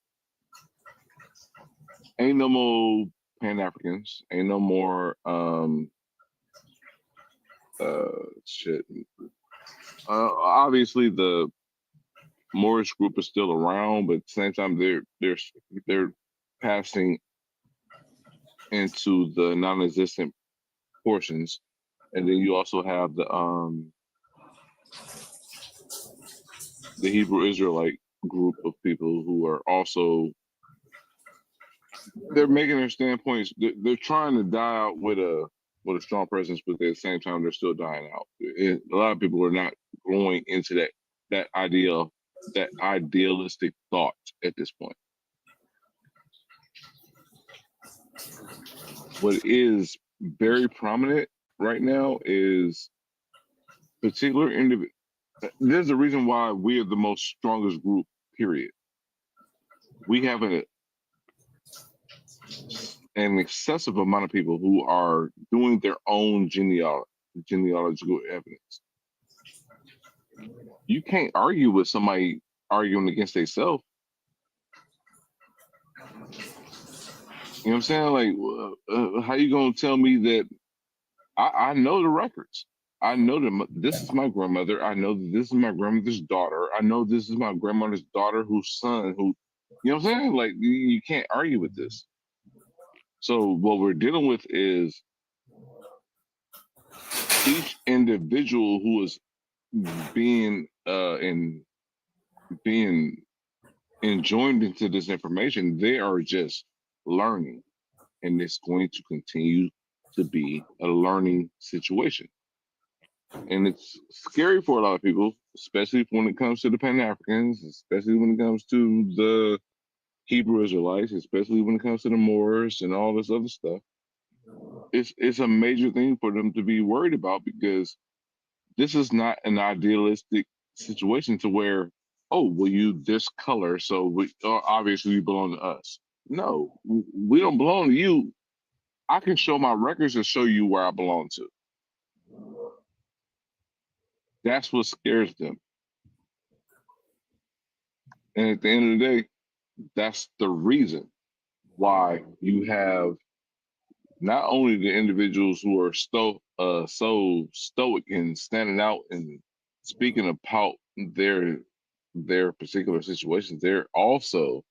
Ain't no more Pan-Africans, ain't no more shit. Obviously the Moorish group is still around, but at the same time they're passing into the non-existent portions. And then you also have the Hebrew Israelite group of people who are also, they're making their standpoints. They're trying to die out with a strong presence, but at the same time they're still dying out. A lot of people are not going into that idealistic thought at this point. What is very prominent right now is particular individual. There's a reason why we are the most strongest group, period. We have an excessive amount of people who are doing their own genealogical evidence. You can't argue with somebody arguing against themselves. You know what I'm saying? Like, how you gonna tell me that I know the records? I know that this is my grandmother. I know that this is my grandmother's daughter. I know this is my grandmother's daughter whose son, who, you know what I'm saying? Like, you can't argue with this. So what we're dealing with is each individual who is being enjoined into this information, they are just learning, and it's going to continue to be a learning situation. And it's scary for a lot of people, especially when it comes to the Pan-Africans, especially when it comes to the Hebrew Israelites, especially when it comes to the Moors and all this other stuff. It's a major thing for them to be worried about, because this is not an idealistic situation to where, oh, well, you this color, so obviously you belong to us. No, we don't belong to you. I can show my records and show you where I belong to. That's what scares them. And at the end of the day, that's the reason why you have not only the individuals who are so stoic and standing out and speaking about their particular situations, they're also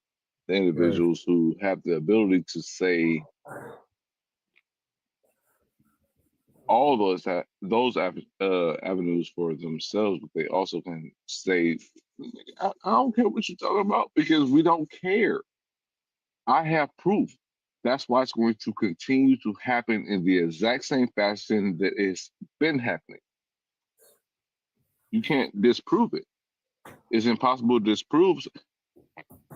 the individuals who have the ability to say all those avenues for themselves, but they also can say, I don't care what you're talking about, because we don't care. I have proof. That's why it's going to continue to happen in the exact same fashion that it's been happening. You can't disprove it. It's impossible to disprove.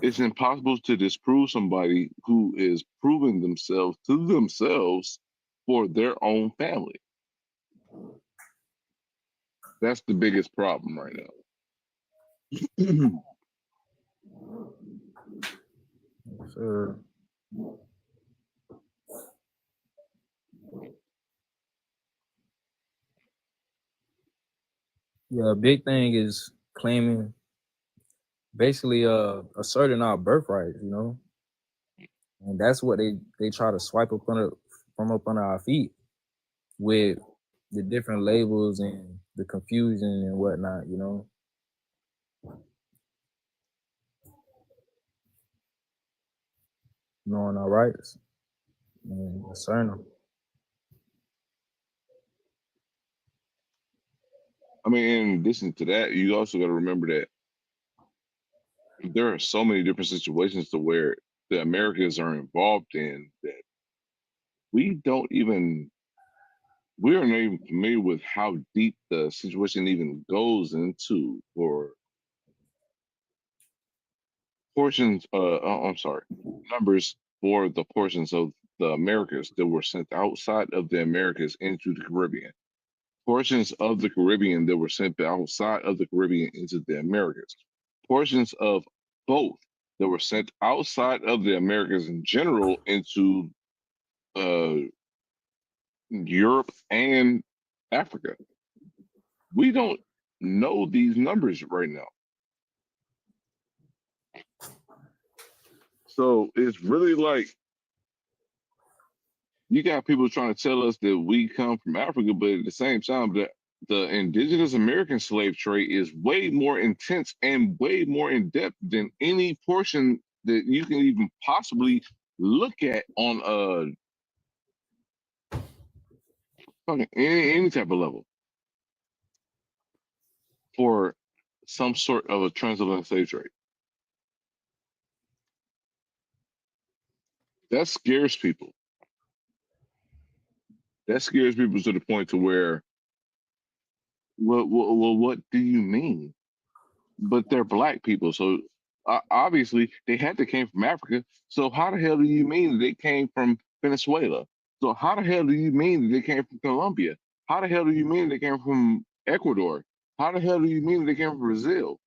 It's impossible to disprove somebody who is proving themselves to themselves for their own family. That's the biggest problem right now. Sure. Yeah, a big thing is claiming, basically asserting our birthright, you know. And that's what they try to swipe up from up under our feet with the different labels and the confusion and whatnot, you know. Knowing our rights and asserting them. I mean, in addition to that, you also got to remember that there are so many different situations to where the Americas are involved in that we are not even familiar with how deep the situation even goes into for portions, numbers for the portions of the Americas that were sent outside of the Americas into the Caribbean. Portions of the Caribbean that were sent outside of the Caribbean into the Americas. Portions of both that were sent outside of the Americas in general into Europe and Africa. We don't know these numbers right now. So it's really like you got people trying to tell us that we come from Africa, but at the same time, the indigenous American slave trade is way more intense and way more in depth than any portion that you can even possibly look at on any type of level for some sort of a transatlantic slave trade. That scares people. That scares people to the point to where, well, what do you mean? But they're black people, so obviously they had to came from Africa. So how the hell do you mean that they came from Venezuela? So how the hell do you mean that they came from Colombia? How the hell do you mean they came from Ecuador? How the hell do you mean they came from Brazil?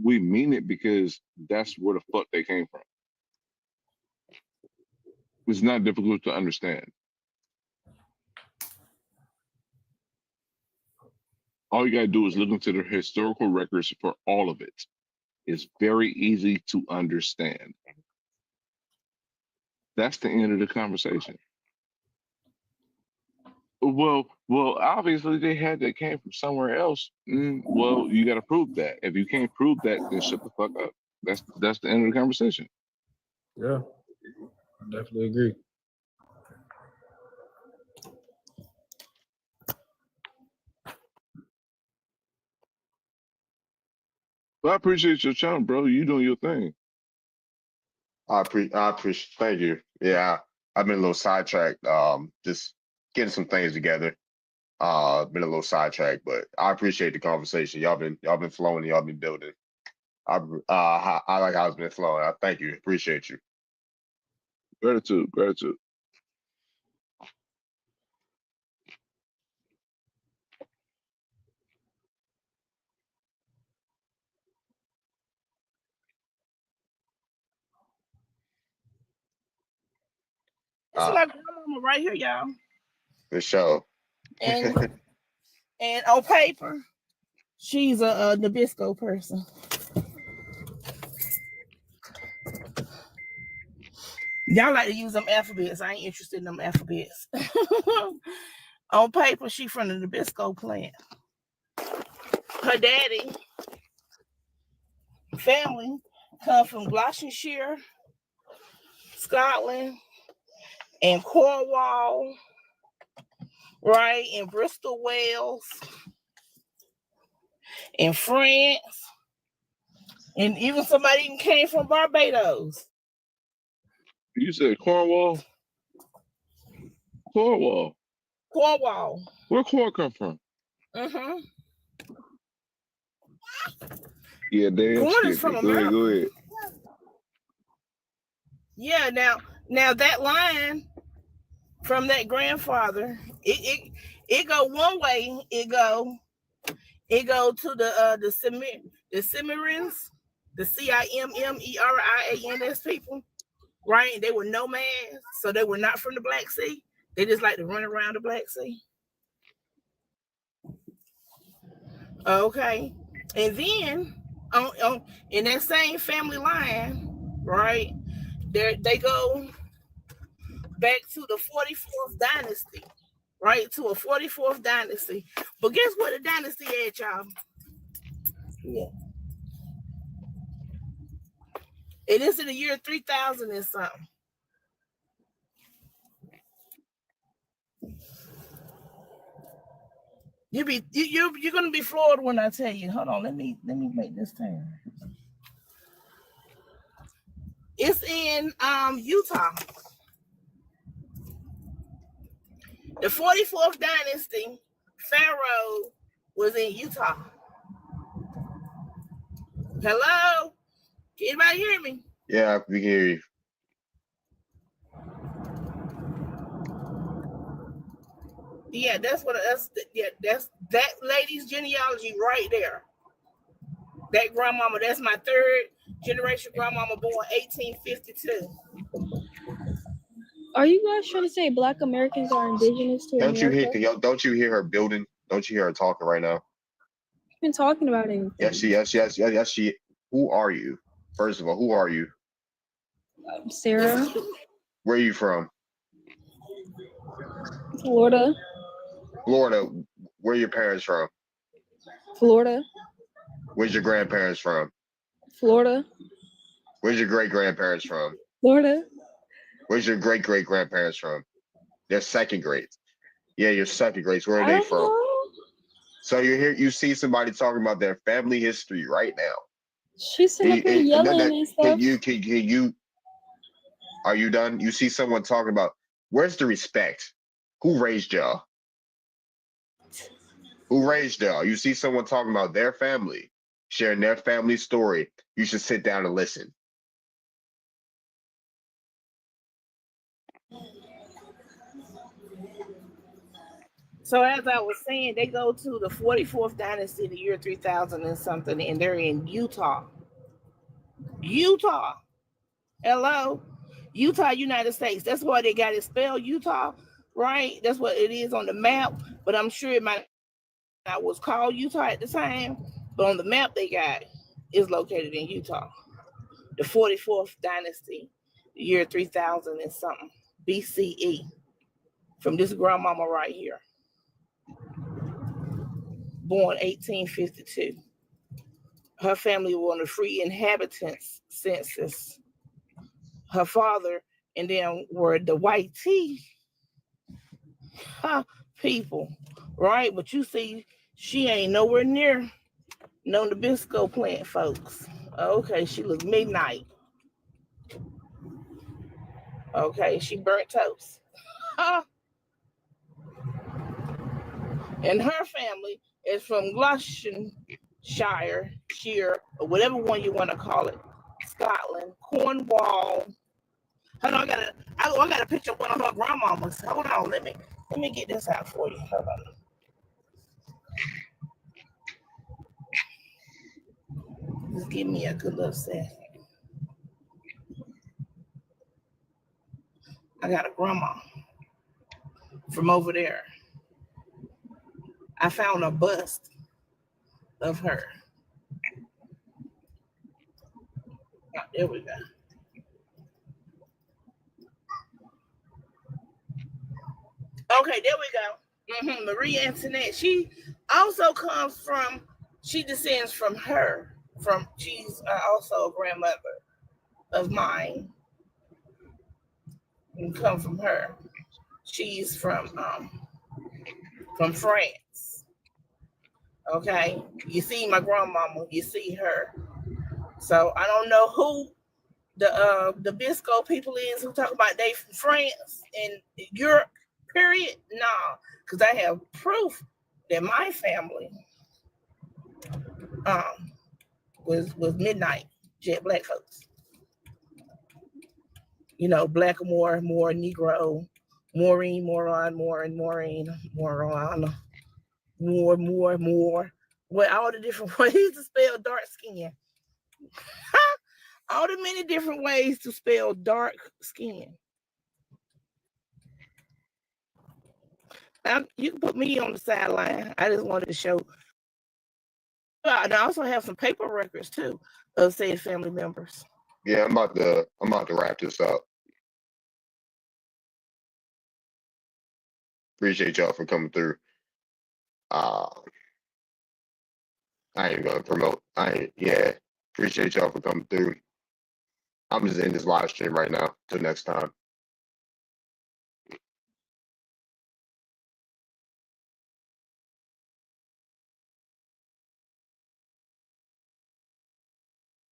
We mean it because that's where the fuck they came from. It's not difficult to understand. All you gotta do is look into the historical records for all of it. It's very easy to understand. That's the end of the conversation. Well, obviously they came from somewhere else. Well, you got to prove that. If you can't prove that, then shut the fuck up. That's the end of the conversation. Yeah, I definitely agree. But I appreciate your channel, bro. You doing your thing. I appreciate. Thank you. Yeah, I've been a little sidetracked. Just getting some things together. Been a little sidetracked, but I appreciate the conversation. Y'all been flowing. Y'all been building. I like how it's been flowing. I thank you. Appreciate you. Gratitude. It's like grandmama right here, y'all. For sure. And on paper, she's a Nabisco person. Y'all like to use them alphabets. I ain't interested in them alphabets. On paper, she from the Nabisco plant. Her daddy family come from Gloucestershire, Scotland, and Cornwall, right, in Bristol, Wales, in France, and even somebody even came from Barbados. You said Cornwall? Cornwall. Where corn come from? Mm-hmm. Yeah, damn. Corn is from America. Go ahead. Yeah, now that line from that grandfather, it go one way. It go to the Cimmerians, the Cimmerians people, right? They were nomads, so they were not from the Black Sea. They just like to run around the Black Sea. Okay, and then on in that same family line, right? They go back to the 44th dynasty, right? To a 44th dynasty. But guess what the dynasty at, y'all? Yeah. It is in the year 3000 and something. You're gonna be floored when I tell you. Hold on, let me make this turn. It's in Utah. The 44th dynasty, Pharaoh, was in Utah. Hello? Can anybody hear me? Yeah, we can hear you. Yeah, that's that lady's genealogy right there. That grandmama, that's my third generation grandmama, born 1852. Are you guys trying to say Black Americans are indigenous to Don't America? don't you hear her building? Don't you hear her talking right now? I've been talking about anything. Yes, she. Who are you? First of all, who are you? Sarah, Where are you from? Florida, Florida. Where are your parents from? Florida, Where's your grandparents from? Florida, Where's your great grandparents from? Florida. Where's your great great grandparents from? They're second grades. Yeah, your second grades. Where are I they don't from? know. So you're here. You see somebody talking about their family history right now. She's sitting up here yelling and stuff. Can you? Are you done? You see someone talking about where's the respect? Who raised y'all? Who raised y'all? You see someone talking about their family, sharing their family story. You should sit down and listen. So as I was saying, they go to the 44th dynasty, the year 3000 and something, and they're in Utah. Utah. Hello? Utah, United States. That's why they got it spelled Utah, right? That's what it is on the map, but I'm sure it might not was called Utah at the time, but on the map they got is located in Utah. The 44th dynasty, the year 3000 and something, BCE, from this grandmama right here. Born 1852. Her family were on the free inhabitants census. Her father and them were the white tea people, right? But you see, she ain't nowhere near no Nabisco plant folks. Okay, she was midnight. Okay, she burnt toast. And her family is from Gloucestershire, or whatever one you want to call it, Scotland, Cornwall. Hold on, I got a picture of one of her grandmamas. Hold on, let me get this out for you. Hold on. Just give me a good little second. I got a grandma from over there. I found a bust of her. Oh, there we go. Okay, there we go. Marie Antoinette. She also comes from, she descends from her. She's also a grandmother of mine. And come from her. She's from France. Okay, you see my grandmama, you see her. So I don't know who the Bisco people is who talk about they from France and Europe. Period. No, because I have proof that my family was midnight jet black folks. You know, Blackamoor, more Negro, Maureen, Moron, Morin, Maureen, Moron, more. Well, all the different ways to spell dark skin. All the many different ways to spell dark skin. You can put me on the sideline. I just wanted to show. And I also have some paper records too of said family members. Yeah, I'm about to wrap this up. Appreciate y'all for coming through. I ain't gonna promote. Appreciate y'all for coming through. I'm just in this live stream right now. Till next time.